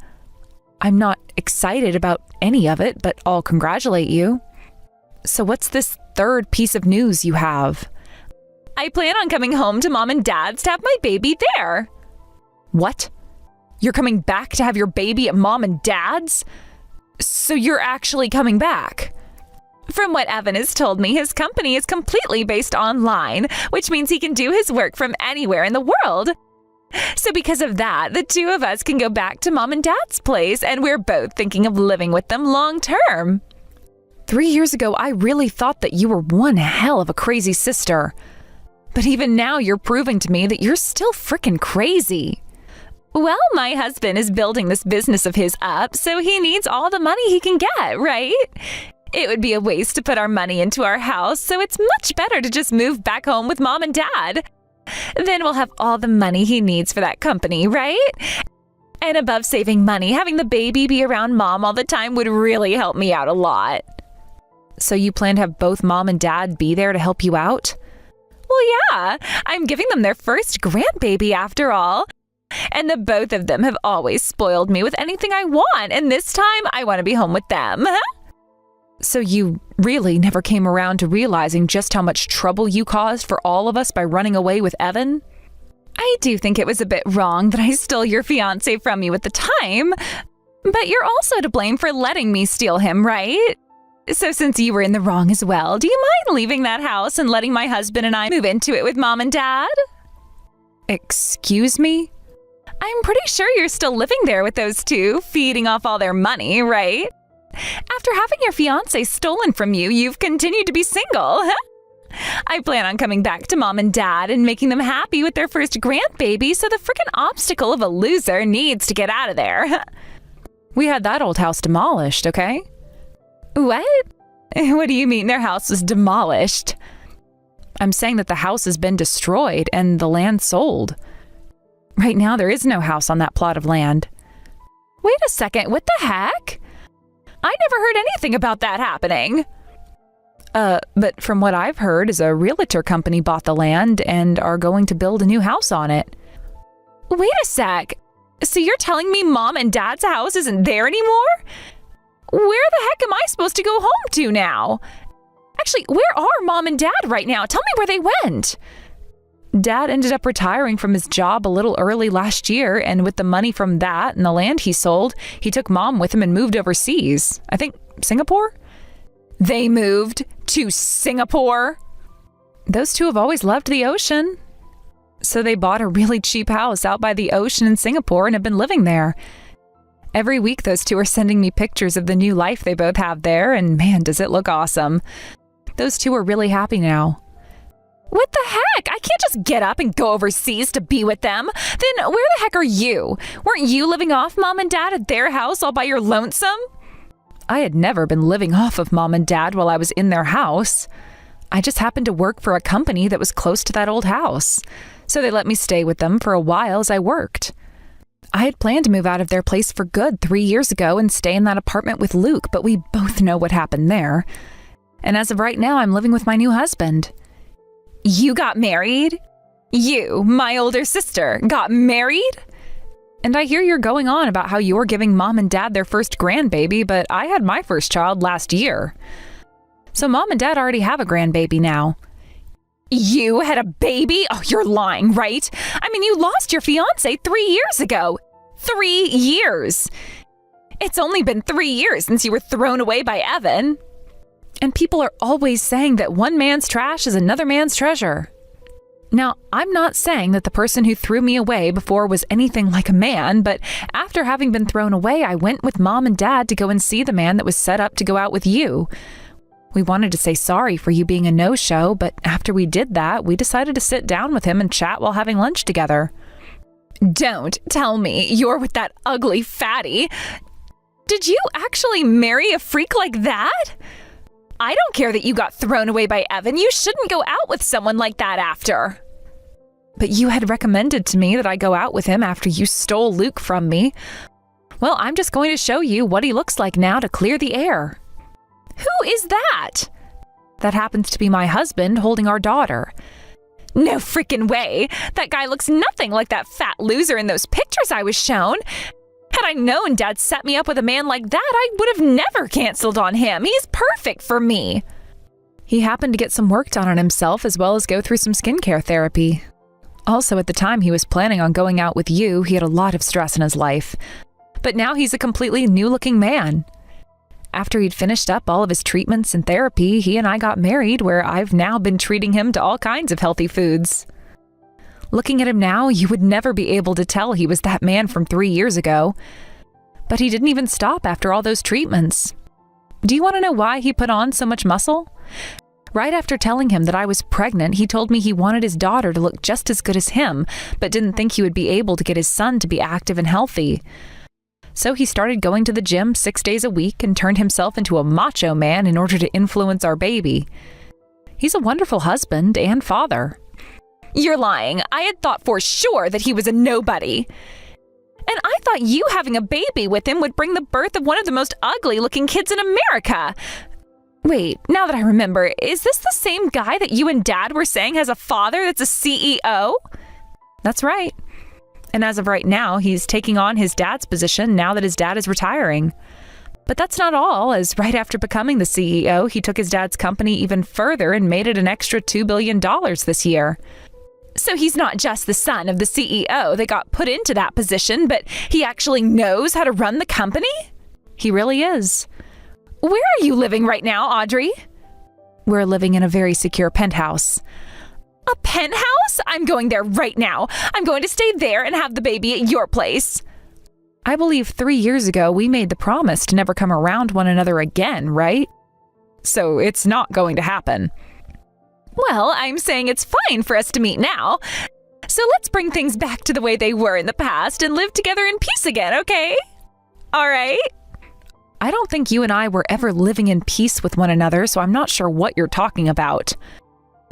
I'm not excited about any of it, but I'll congratulate you. So what's this third piece of news you have. I plan on coming home to Mom and Dad's to have my baby there. What? You're coming back to have your baby at Mom and Dad's? So you're actually coming back? From what Evan has told me, his company is completely based online, which means he can do his work from anywhere in the world. So because of that, the two of us can go back to Mom and Dad's place, and we're both thinking of living with them long term. 3 years ago, I really thought that you were one hell of a crazy sister. But even now, you're proving to me that you're still frickin' crazy. Well, my husband is building this business of his up, so he needs all the money he can get, right? It would be a waste to put our money into our house, so it's much better to just move back home with Mom and Dad. Then we'll have all the money he needs for that company, right? And above saving money, having the baby be around Mom all the time would really help me out a lot. So you plan to have both Mom and Dad be there to help you out? Well, yeah, I'm giving them their first grandbaby after all. And the both of them have always spoiled me with anything I want, and this time I want to be home with them. So you really never came around to realizing just how much trouble you caused for all of us by running away with Evan? I do think it was a bit wrong that I stole your fiancé from you at the time, but you're also to blame for letting me steal him, right? So since you were in the wrong as well, do you mind leaving that house and letting my husband and I move into it with Mom and Dad? Excuse me? I'm pretty sure you're still living there with those two, feeding off all their money, right? After having your fiancé stolen from you, you've continued to be single. I plan on coming back to Mom and Dad and making them happy with their first grandbaby, so the frickin' obstacle of a loser needs to get out of there. We had that old house demolished, okay? What? What do you mean their house was demolished? I'm saying that the house has been destroyed and the land sold. Right now, there is no house on that plot of land. Wait a second, what the heck? I never heard anything about that happening. But from what I've heard is a realtor company bought the land and are going to build a new house on it. Wait a sec. So you're telling me Mom and Dad's house isn't there anymore? Where the heck am I supposed to go home to now? Actually, where are Mom and Dad right now? Tell me where they went. Dad ended up retiring from his job a little early last year, and with the money from that and the land he sold, he took Mom with him and moved overseas. I think Singapore? They moved to Singapore? Those two have always loved the ocean. So they bought a really cheap house out by the ocean in Singapore and have been living there. Every week, those two are sending me pictures of the new life they both have there, and man, does it look awesome. Those two are really happy now. What the heck? I can't just get up and go overseas to be with them. Then where the heck are you? Weren't you living off Mom and Dad at their house all by your lonesome? I had never been living off of Mom and Dad while I was in their house. I just happened to work for a company that was close to that old house. So they let me stay with them for a while as I worked. I had planned to move out of their place for good 3 years ago and stay in that apartment with Luke, but we both know what happened there. And as of right now, I'm living with my new husband. You got married? You, my older sister, got married? And I hear you're going on about how you're giving Mom and Dad their first grandbaby, but I had my first child last year. So Mom and Dad already have a grandbaby now. You had a baby? Oh, you're lying, right? I mean, you lost your fiancé 3 years ago. 3 years. It's only been 3 years since you were thrown away by Evan. And people are always saying that one man's trash is another man's treasure. Now, I'm not saying that the person who threw me away before was anything like a man, but after having been thrown away, I went with Mom and Dad to go and see the man that was set up to go out with you. We wanted to say sorry for you being a no-show, but after we did that, we decided to sit down with him and chat while having lunch together. Don't tell me you're with that ugly fatty. Did you actually marry a freak like that? I don't care that you got thrown away by Evan. You shouldn't go out with someone like that after. But you had recommended to me that I go out with him after you stole Luke from me. Well, I'm just going to show you what he looks like now to clear the air. Who is that? That happens to be my husband holding our daughter. No freaking way. That guy looks nothing like that fat loser in those pictures I was shown. Had I known Dad set me up with a man like that, I would have never canceled on him. He's perfect for me. He happened to get some work done on himself as well as go through some skincare therapy. Also, at the time he was planning on going out with you, he had a lot of stress in his life. But now he's a completely new-looking man. After he'd finished up all of his treatments and therapy, he and I got married, where I've now been treating him to all kinds of healthy foods. Looking at him now, you would never be able to tell he was that man from 3 years ago. But he didn't even stop after all those treatments. Do you want to know why he put on so much muscle? Right after telling him that I was pregnant, he told me he wanted his daughter to look just as good as him, but didn't think he would be able to get his son to be active and healthy. So he started going to the gym 6 days a week and turned himself into a macho man in order to influence our baby. He's a wonderful husband and father. You're lying. I had thought for sure that he was a nobody. And I thought you having a baby with him would bring the birth of one of the most ugly-looking kids in America. Wait, now that I remember, is this the same guy that you and Dad were saying has a father that's a CEO? That's right. And as of right now, he's taking on his dad's position now that his dad is retiring. But that's not all, as right after becoming the CEO, he took his dad's company even further and made it an extra $2 billion this year. So he's not just the son of the CEO that got put into that position, but he actually knows how to run the company? He really is. Where are you living right now, Audrey? We're living in a very secure penthouse. A penthouse? I'm going there right now. I'm going to stay there and have the baby at your place. I believe 3 years ago we made the promise to never come around one another again, right? So it's not going to happen. Well, I'm saying it's fine for us to meet now. So let's bring things back to the way they were in the past and live together in peace again, okay? All right? I don't think you and I were ever living in peace with one another, so I'm not sure what you're talking about.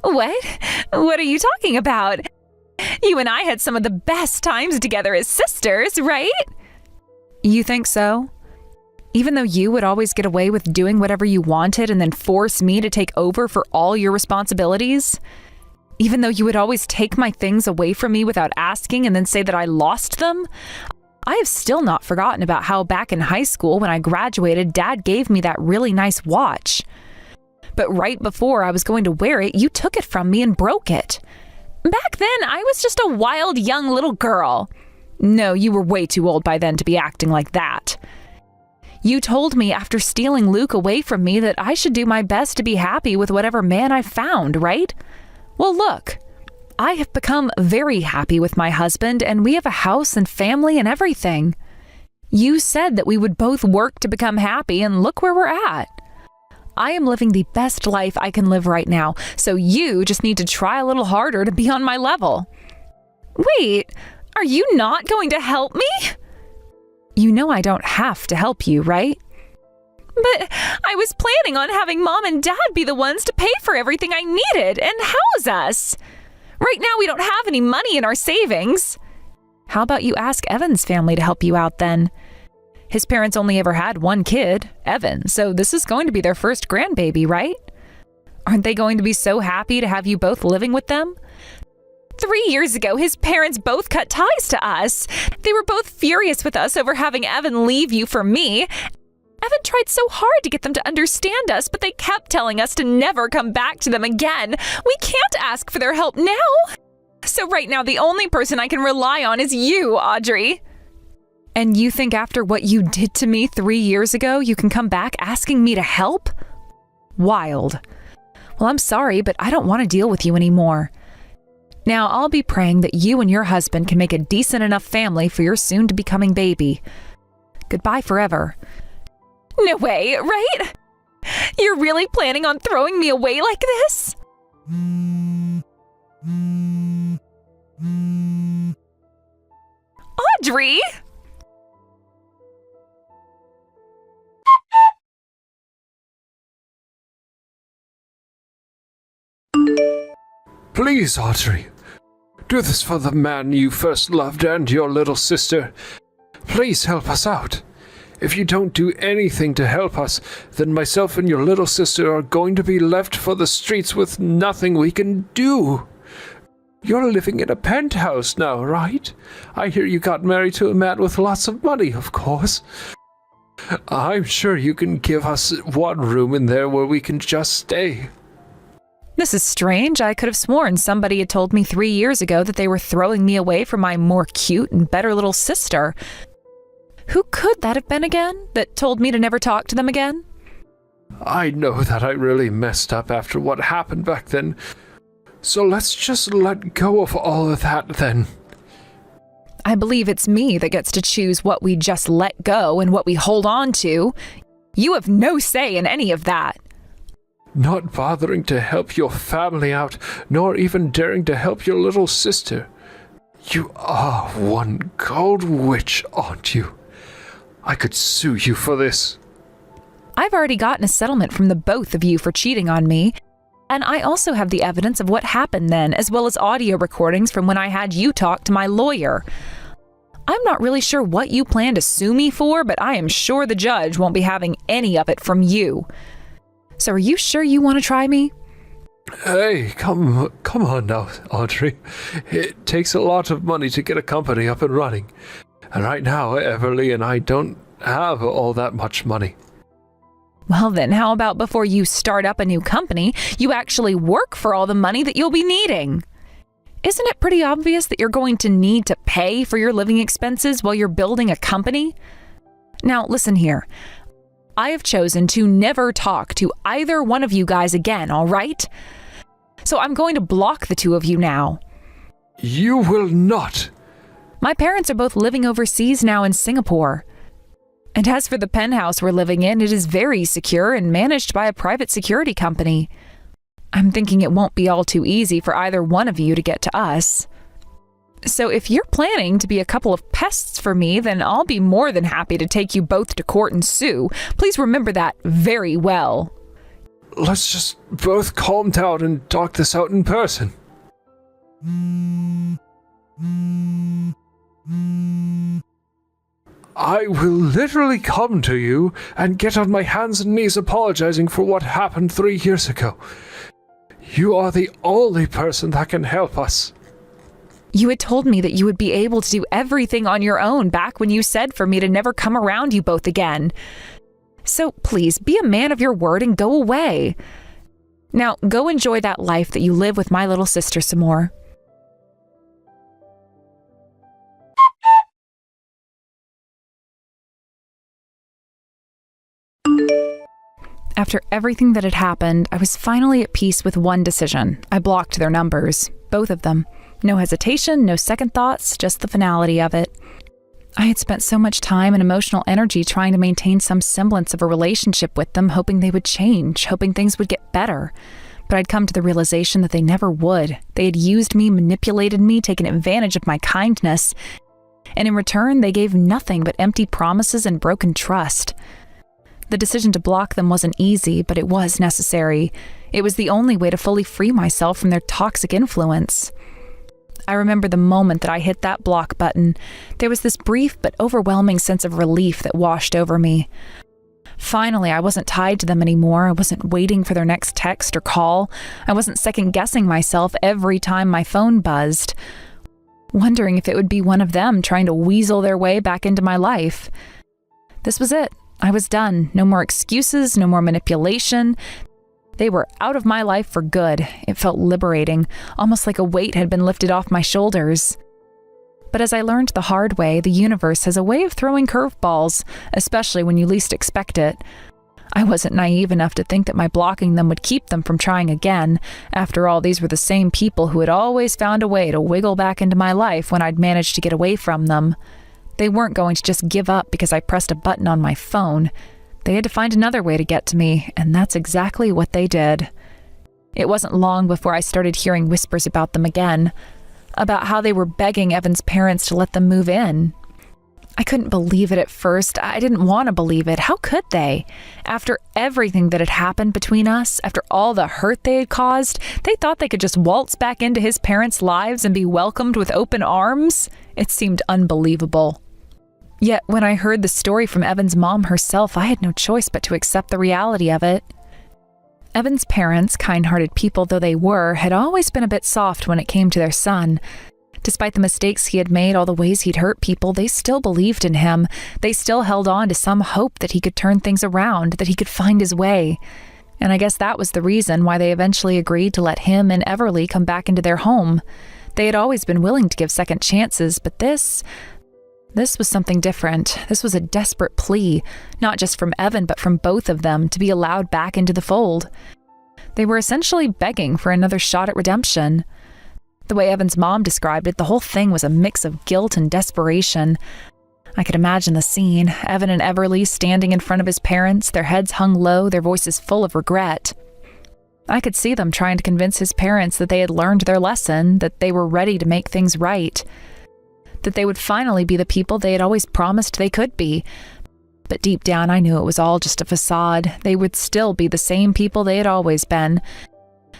What? What are you talking about? You and I had some of the best times together as sisters, right? You think so? Even though you would always get away with doing whatever you wanted and then force me to take over for all your responsibilities? Even though you would always take my things away from me without asking and then say that I lost them? I have still not forgotten about how back in high school when I graduated, Dad gave me that really nice watch. But right before I was going to wear it, you took it from me and broke it. Back then, I was just a wild young little girl. No, you were way too old by then to be acting like that. You told me after stealing Luke away from me that I should do my best to be happy with whatever man I found, right? Well, look. I have become very happy with my husband, and we have a house and family and everything. You said that we would both work to become happy, and look where we're at. I am living the best life I can live right now, so you just need to try a little harder to be on my level. Wait, are you not going to help me? You know I don't have to help you, right? But I was planning on having Mom and Dad be the ones to pay for everything I needed and house us. Right now, we don't have any money in our savings. How about you ask Evan's family to help you out then? His parents only ever had one kid, Evan, so this is going to be their first grandbaby, right? Aren't they going to be so happy to have you both living with them? 3 years ago, his parents both cut ties to us. They were both furious with us over having Evan leave you for me. Evan tried so hard to get them to understand us, but they kept telling us to never come back to them again. We can't ask for their help now. So right now, the only person I can rely on is you, Audrey. And you think after what you did to me 3 years ago, you can come back asking me to help? Wild. Well, I'm sorry, but I don't want to deal with you anymore. Now, I'll be praying that you and your husband can make a decent enough family for your soon-to-becoming baby. Goodbye forever. No way, right? You're really planning on throwing me away like this? Audrey! Please, Audrey. Do this for the man you first loved and your little sister. Please help us out. If you don't do anything to help us, then myself and your little sister are going to be left for the streets with nothing we can do. You're living in a penthouse now, right? I hear you got married to a man with lots of money, of course. I'm sure you can give us one room in there where we can just stay. This is strange. I could have sworn somebody had told me 3 years ago that they were throwing me away for my more cute and better little sister. Who could that have been again, that told me to never talk to them again? I know that I really messed up after what happened back then, so let's just let go of all of that then. I believe it's me that gets to choose what we just let go and what we hold on to. You have no say in any of that. Not bothering to help your family out, nor even daring to help your little sister. You are one cold witch, aren't you? I could sue you for this. I've already gotten a settlement from the both of you for cheating on me, and I also have the evidence of what happened then, as well as audio recordings from when I had you talk to my lawyer. I'm not really sure what you plan to sue me for, but I am sure the judge won't be having any of it from you. So are you sure you want to try me? Hey, come on now, Audrey. It takes a lot of money to get a company up and running. And right now, Everly and I don't have all that much money. Well then, how about before you start up a new company, you actually work for all the money that you'll be needing? Isn't it pretty obvious that you're going to need to pay for your living expenses while you're building a company? Now, listen here. I have chosen to never talk to either one of you guys again, all right? So I'm going to block the two of you now. You will not. My parents are both living overseas now in Singapore. And as for the penthouse we're living in, it is very secure and managed by a private security company. I'm thinking it won't be all too easy for either one of you to get to us. So if you're planning to be a couple of pests for me, then I'll be more than happy to take you both to court and sue. Please remember that very well. Let's just both calm down and talk this out in person. I will literally come to you and get on my hands and knees apologizing for what happened 3 years ago. You are the only person that can help us. You had told me that you would be able to do everything on your own back when you said for me to never come around you both again. So please, be a man of your word and go away. Now, go enjoy that life that you live with my little sister some more. After everything that had happened, I was finally at peace with one decision. I blocked their numbers, both of them. No hesitation, no second thoughts, just the finality of it. I had spent so much time and emotional energy trying to maintain some semblance of a relationship with them, hoping they would change, hoping things would get better. But I'd come to the realization that they never would. They had used me, manipulated me, taken advantage of my kindness. And in return, they gave nothing but empty promises and broken trust. The decision to block them wasn't easy, but it was necessary. It was the only way to fully free myself from their toxic influence. I remember the moment that I hit that block button. There was this brief but overwhelming sense of relief that washed over me. Finally, I wasn't tied to them anymore. I wasn't waiting for their next text or call. I wasn't second-guessing myself every time my phone buzzed, wondering if it would be one of them trying to weasel their way back into my life. This was it. I was done. No more excuses, no more manipulation. They were out of my life for good. It felt liberating, almost like a weight had been lifted off my shoulders. But as I learned the hard way, the universe has a way of throwing curveballs, especially when you least expect it. I wasn't naive enough to think that my blocking them would keep them from trying again. After all, these were the same people who had always found a way to wiggle back into my life when I'd managed to get away from them. They weren't going to just give up because I pressed a button on my phone. They had to find another way to get to me, and that's exactly what they did. It wasn't long before I started hearing whispers about them again, about how they were begging Evan's parents to let them move in. I couldn't believe it at first. I didn't want to believe it. How could they? After everything that had happened between us, after all the hurt they had caused, they thought they could just waltz back into his parents' lives and be welcomed with open arms? It seemed unbelievable. Yet when I heard the story from Evan's mom herself, I had no choice but to accept the reality of it. Evan's parents, kind-hearted people though they were, had always been a bit soft when it came to their son. Despite the mistakes he had made, all the ways he'd hurt people, they still believed in him. They still held on to some hope that he could turn things around, that he could find his way. And I guess that was the reason why they eventually agreed to let him and Everly come back into their home. They had always been willing to give second chances, but this was something different. This was a desperate plea, not just from Evan, but from both of them, to be allowed back into the fold. They were essentially begging for another shot at redemption. The way Evan's mom described it, the whole thing was a mix of guilt and desperation. I could imagine the scene, Evan and Everly standing in front of his parents, their heads hung low, their voices full of regret. I could see them trying to convince his parents that they had learned their lesson, that they were ready to make things right, that they would finally be the people they had always promised they could be. But deep down, I knew it was all just a facade. They would still be the same people they had always been.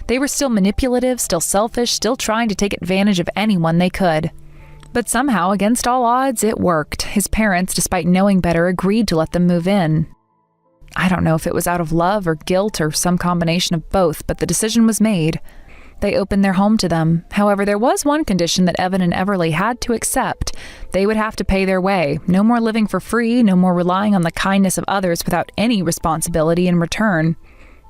They were still manipulative, still selfish, still trying to take advantage of anyone they could. But somehow, against all odds, it worked. His parents, despite knowing better, agreed to let them move in. I don't know if it was out of love or guilt or some combination of both, but the decision was made. They opened their home to them. However, there was one condition that Evan and Everly had to accept. They would have to pay their way. No more living for free, no more relying on the kindness of others without any responsibility in return.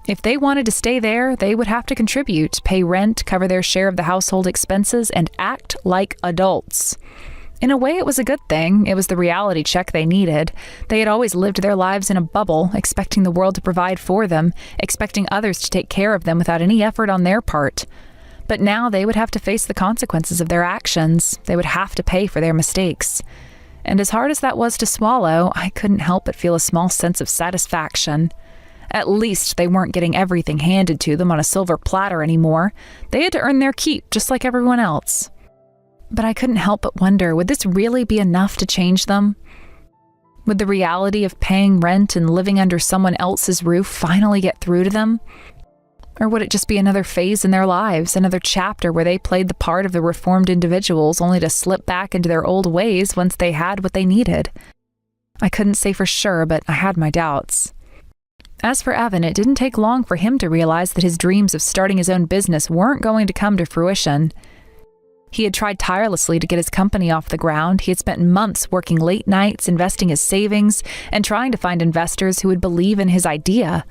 If they wanted to stay there, they would have to contribute, pay rent, cover their share of the household expenses, and act like adults. In a way, it was a good thing. It was the reality check they needed. They had always lived their lives in a bubble, expecting the world to provide for them, expecting others to take care of them without any effort on their part. But now they would have to face the consequences of their actions. They would have to pay for their mistakes. And as hard as that was to swallow, I couldn't help but feel a small sense of satisfaction. At least they weren't getting everything handed to them on a silver platter anymore. They had to earn their keep, just like everyone else. But I couldn't help but wonder, would this really be enough to change them? Would the reality of paying rent and living under someone else's roof finally get through to them? Or would it just be another phase in their lives, another chapter where they played the part of the reformed individuals only to slip back into their old ways once they had what they needed? I couldn't say for sure, but I had my doubts. As for Evan, it didn't take long for him to realize that his dreams of starting his own business weren't going to come to fruition. He had tried tirelessly to get his company off the ground. He had spent months working late nights, investing his savings, and trying to find investors who would believe in his idea.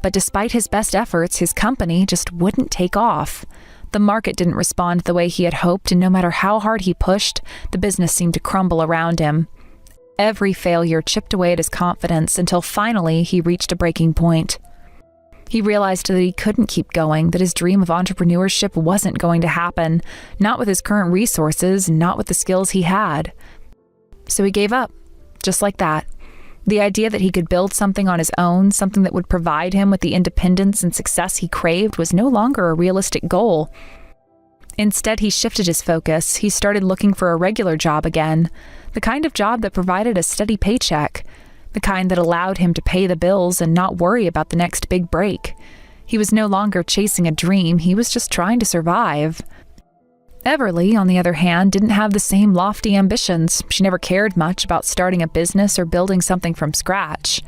But despite his best efforts, his company just wouldn't take off. The market didn't respond the way he had hoped, and no matter how hard he pushed, the business seemed to crumble around him. Every failure chipped away at his confidence until finally he reached a breaking point. He realized that he couldn't keep going, that his dream of entrepreneurship wasn't going to happen, not with his current resources, not with the skills he had. So he gave up, just like that. The idea that he could build something on his own, something that would provide him with the independence and success he craved, was no longer a realistic goal. Instead, he shifted his focus. He started looking for a regular job again, the kind of job that provided a steady paycheck, the kind that allowed him to pay the bills and not worry about the next big break. He was no longer chasing a dream, he was just trying to survive. Everly, on the other hand, didn't have the same lofty ambitions. She never cared much about starting a business or building something from scratch.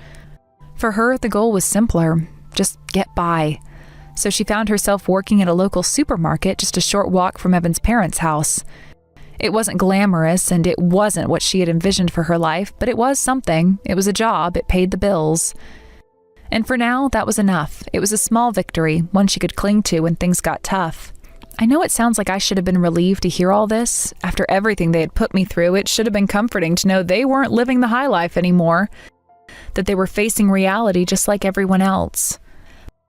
For her, the goal was simpler: just get by. So she found herself working at a local supermarket just a short walk from Evan's parents' house. It wasn't glamorous, and it wasn't what she had envisioned for her life, but it was something. It was a job. It paid the bills. And for now, that was enough. It was a small victory, one she could cling to when things got tough. I know it sounds like I should have been relieved to hear all this. After everything they had put me through, it should have been comforting to know they weren't living the high life anymore, that they were facing reality just like everyone else.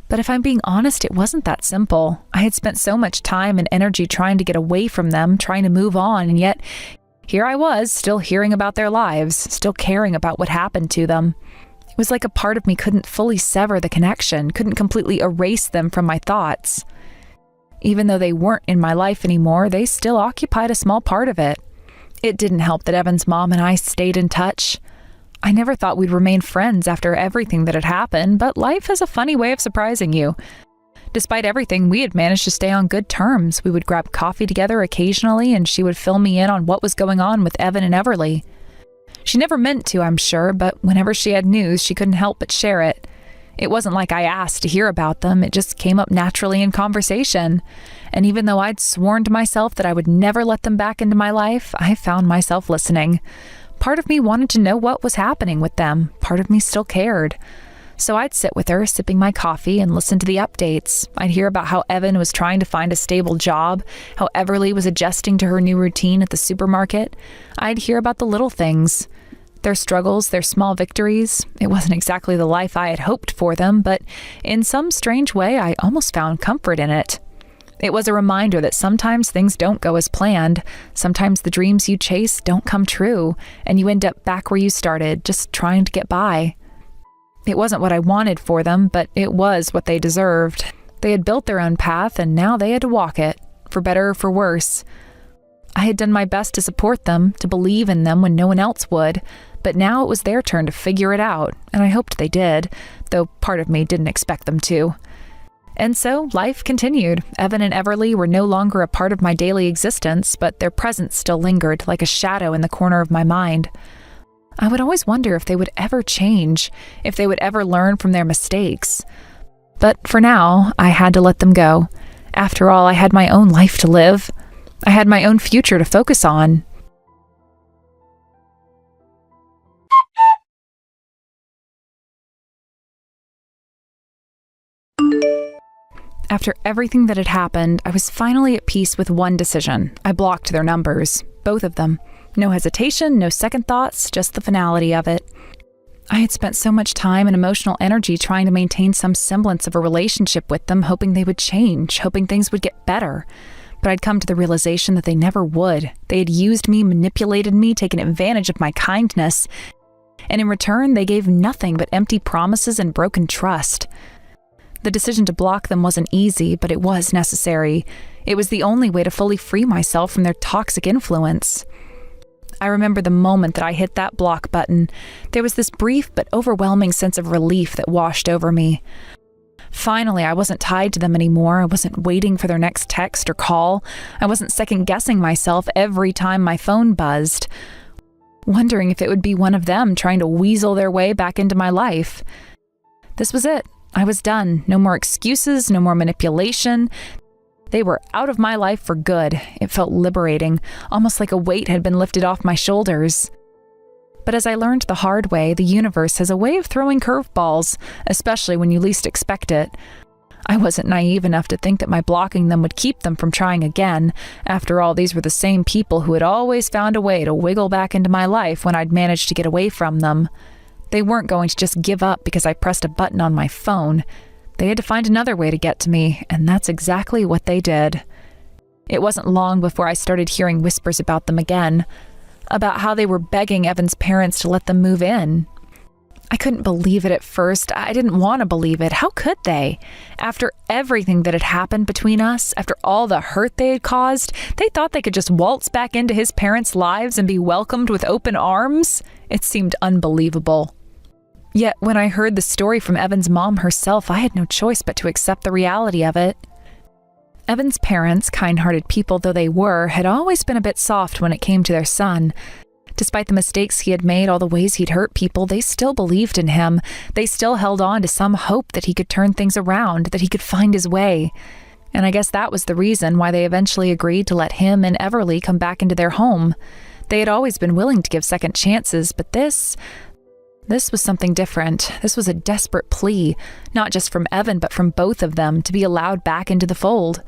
But if I'm being honest, it wasn't that simple. I had spent so much time and energy trying to get away from them, trying to move on, and yet here I was, still hearing about their lives, still caring about what happened to them. It was like a part of me couldn't fully sever the connection, couldn't completely erase them from my thoughts. Even though they weren't in my life anymore, they still occupied a small part of it. It didn't help that Evan's mom and I stayed in touch. I never thought we'd remain friends after everything that had happened, but life has a funny way of surprising you. Despite everything, we had managed to stay on good terms. We would grab coffee together occasionally, and she would fill me in on what was going on with Evan and Everly. She never meant to, I'm sure, but whenever she had news, she couldn't help but share it. It wasn't like I asked to hear about them, it just came up naturally in conversation. And even though I'd sworn to myself that I would never let them back into my life, I found myself listening. Part of me wanted to know what was happening with them. Part of me still cared. So I'd sit with her, sipping my coffee, and listen to the updates. I'd hear about how Evan was trying to find a stable job, how Everly was adjusting to her new routine at the supermarket. I'd hear about the little things, their struggles, their small victories. It wasn't exactly the life I had hoped for them, but in some strange way, I almost found comfort in it. It was a reminder that sometimes things don't go as planned. Sometimes the dreams you chase don't come true, and you end up back where you started, just trying to get by. It wasn't what I wanted for them, but it was what they deserved. They had built their own path, and now they had to walk it, for better or for worse. I had done my best to support them, to believe in them when no one else would, but now it was their turn to figure it out, and I hoped they did, though part of me didn't expect them to. And so life continued. Evan and Everly were no longer a part of my daily existence, but their presence still lingered like a shadow in the corner of my mind. I would always wonder if they would ever change, if they would ever learn from their mistakes. But for now, I had to let them go. After all, I had my own life to live. I had my own future to focus on. After everything that had happened, I was finally at peace with one decision. I blocked their numbers, both of them. No hesitation, no second thoughts, just the finality of it. I had spent so much time and emotional energy trying to maintain some semblance of a relationship with them, hoping they would change, hoping things would get better. But I'd come to the realization that they never would. They had used me, manipulated me, taken advantage of my kindness. And in return, they gave nothing but empty promises and broken trust. The decision to block them wasn't easy, but it was necessary. It was the only way to fully free myself from their toxic influence. I remember the moment that I hit that block button. There was this brief but overwhelming sense of relief that washed over me. Finally, I wasn't tied to them anymore. I wasn't waiting for their next text or call. I wasn't second-guessing myself every time my phone buzzed, wondering if it would be one of them trying to weasel their way back into my life. This was it. I was done. No more excuses, no more manipulation. They were out of my life for good. It felt liberating, almost like a weight had been lifted off my shoulders. But as I learned the hard way, the universe has a way of throwing curveballs, especially when you least expect it. I wasn't naive enough to think that my blocking them would keep them from trying again. After all, these were the same people who had always found a way to wiggle back into my life when I'd managed to get away from them. They weren't going to just give up because I pressed a button on my phone. They had to find another way to get to me, and that's exactly what they did. It wasn't long before I started hearing whispers about them again, about how they were begging Evan's parents to let them move in. I couldn't believe it at first. I didn't want to believe it. How could they? After everything that had happened between us, after all the hurt they had caused, they thought they could just waltz back into his parents' lives and be welcomed with open arms? It seemed unbelievable. Yet when I heard the story from Evan's mom herself, I had no choice but to accept the reality of it. Evan's parents, kind-hearted people though they were, had always been a bit soft when it came to their son. Despite the mistakes he had made, all the ways he'd hurt people, they still believed in him. They still held on to some hope that he could turn things around, that he could find his way. And I guess that was the reason why they eventually agreed to let him and Everly come back into their home. They had always been willing to give second chances, but this was something different. This was a desperate plea, not just from Evan, but from both of them, to be allowed back into the fold.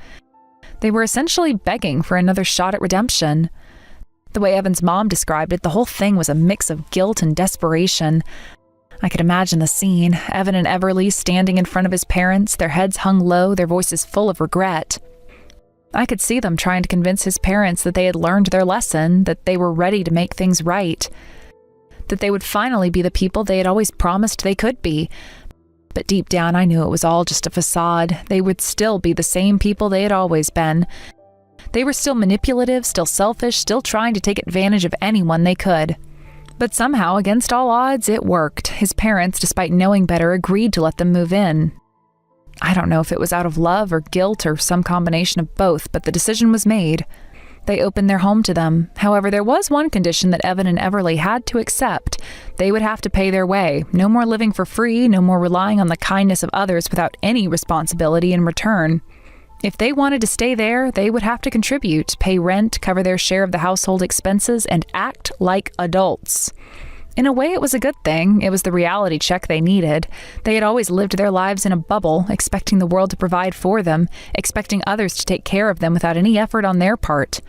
They were essentially begging for another shot at redemption. The way Evan's mom described it, the whole thing was a mix of guilt and desperation. I could imagine the scene, Evan and Everly standing in front of his parents, their heads hung low, their voices full of regret. I could see them trying to convince his parents that they had learned their lesson, that they were ready to make things right, that they would finally be the people they had always promised they could be. But deep down, I knew it was all just a facade. They would still be the same people they had always been. They were still manipulative, still selfish, still trying to take advantage of anyone they could. But somehow, against all odds, it worked. His parents, despite knowing better, agreed to let them move in. I don't know if it was out of love or guilt or some combination of both, but the decision was made. They opened their home to them. However, there was one condition that Evan and Everly had to accept. They would have to pay their way. No more living for free, no more relying on the kindness of others without any responsibility in return. If they wanted to stay there, they would have to contribute, pay rent, cover their share of the household expenses, and act like adults. In a way, it was a good thing. It was the reality check they needed. They had always lived their lives in a bubble, expecting the world to provide for them, expecting others to take care of them without any effort on their part.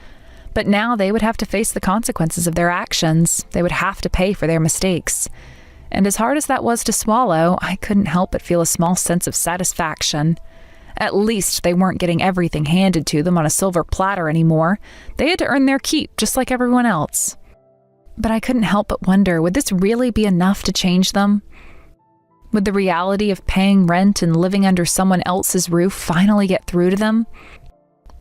But now they would have to face the consequences of their actions. They would have to pay for their mistakes. And as hard as that was to swallow, I couldn't help but feel a small sense of satisfaction. At least they weren't getting everything handed to them on a silver platter anymore. They had to earn their keep, just like everyone else. But I couldn't help but wonder, would this really be enough to change them? Would the reality of paying rent and living under someone else's roof finally get through to them?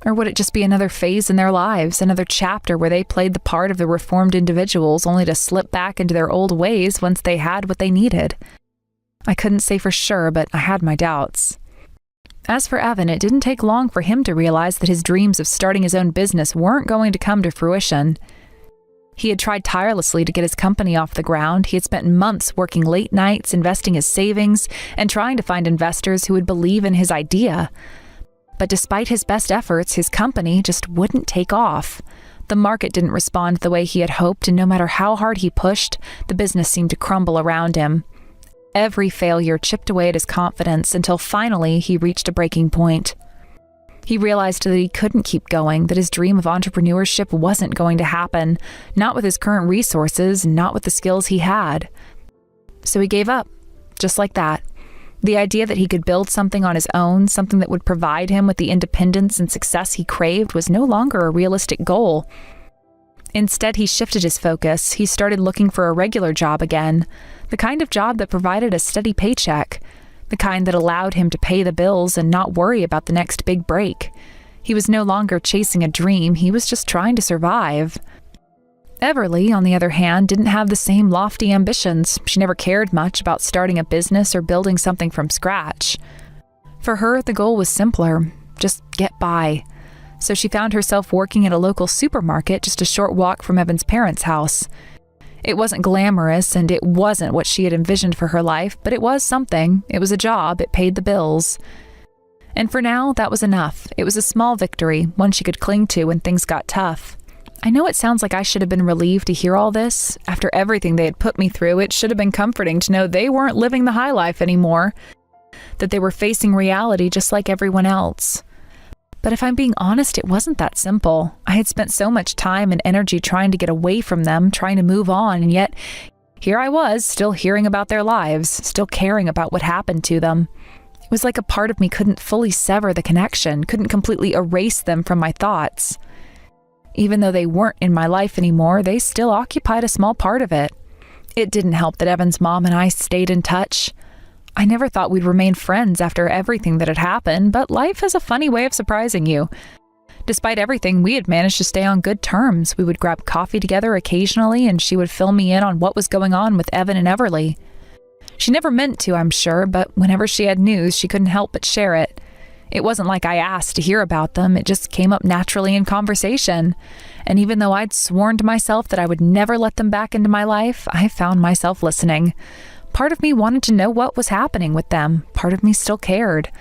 Or would it just be another phase in their lives, another chapter where they played the part of the reformed individuals only to slip back into their old ways once they had what they needed? I couldn't say for sure, but I had my doubts. As for Evan, it didn't take long for him to realize that his dreams of starting his own business weren't going to come to fruition. He had tried tirelessly to get his company off the ground. He had spent months working late nights, investing his savings, and trying to find investors who would believe in his idea. But despite his best efforts, his company just wouldn't take off. The market didn't respond the way he had hoped, and no matter how hard he pushed, the business seemed to crumble around him. Every failure chipped away at his confidence until finally he reached a breaking point. He realized that he couldn't keep going, that his dream of entrepreneurship wasn't going to happen, not with his current resources, not with the skills he had. So he gave up, just like that. The idea that he could build something on his own, something that would provide him with the independence and success he craved, was no longer a realistic goal. Instead, he shifted his focus. He started looking for a regular job again, the kind of job that provided a steady paycheck, the kind that allowed him to pay the bills and not worry about the next big break. He was no longer chasing a dream, he was just trying to survive. Everly, on the other hand, didn't have the same lofty ambitions. She never cared much about starting a business or building something from scratch. For her, the goal was simpler: just get by. So she found herself working at a local supermarket just a short walk from Evan's parents' house. It wasn't glamorous, and it wasn't what she had envisioned for her life, but it was something. It was a job. It paid the bills. And for now, that was enough. It was a small victory, one she could cling to when things got tough. I know it sounds like I should have been relieved to hear all this. After everything they had put me through, it should have been comforting to know they weren't living the high life anymore, that they were facing reality just like everyone else. But if I'm being honest, it wasn't that simple. I had spent so much time and energy trying to get away from them, trying to move on, and yet here I was, still hearing about their lives, still caring about what happened to them. It was like a part of me couldn't fully sever the connection, couldn't completely erase them from my thoughts. Even though they weren't in my life anymore, they still occupied a small part of it. It didn't help that Evan's mom and I stayed in touch. I never thought we'd remain friends after everything that had happened, but life has a funny way of surprising you. Despite everything, we had managed to stay on good terms. We would grab coffee together occasionally, and she would fill me in on what was going on with Evan and Everly. She never meant to, I'm sure, but whenever she had news, she couldn't help but share it. It wasn't like I asked to hear about them, it just came up naturally in conversation. And even though I'd sworn to myself that I would never let them back into my life, I found myself listening. Part of me wanted to know what was happening with them. Part of me still cared.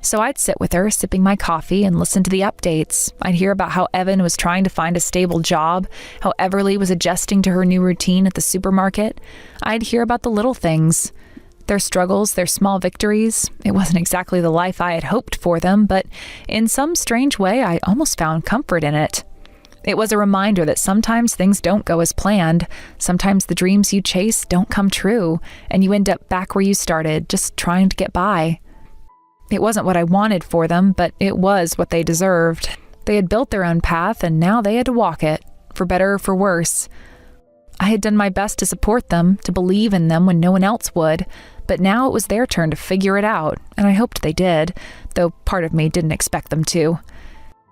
So I'd sit with her, sipping my coffee, and listen to the updates. I'd hear about how Evan was trying to find a stable job, how Everly was adjusting to her new routine at the supermarket. I'd hear about the little things, their struggles, their small victories. It wasn't exactly the life I had hoped for them, but in some strange way, I almost found comfort in it. It was a reminder that sometimes things don't go as planned. Sometimes the dreams you chase don't come true, and you end up back where you started, just trying to get by. It wasn't what I wanted for them, but it was what they deserved. They had built their own path, and now they had to walk it, for better or for worse. I had done my best to support them, to believe in them when no one else would, but now it was their turn to figure it out, and I hoped they did, though part of me didn't expect them to.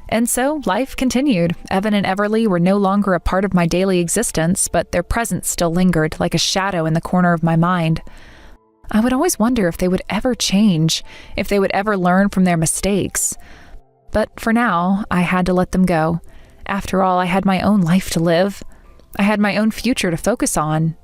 And so life continued. Evan and Everly were no longer a part of my daily existence, but their presence still lingered like a shadow in the corner of my mind. I would always wonder if they would ever change, if they would ever learn from their mistakes. But for now, I had to let them go. After all, I had my own life to live. I had my own future to focus on,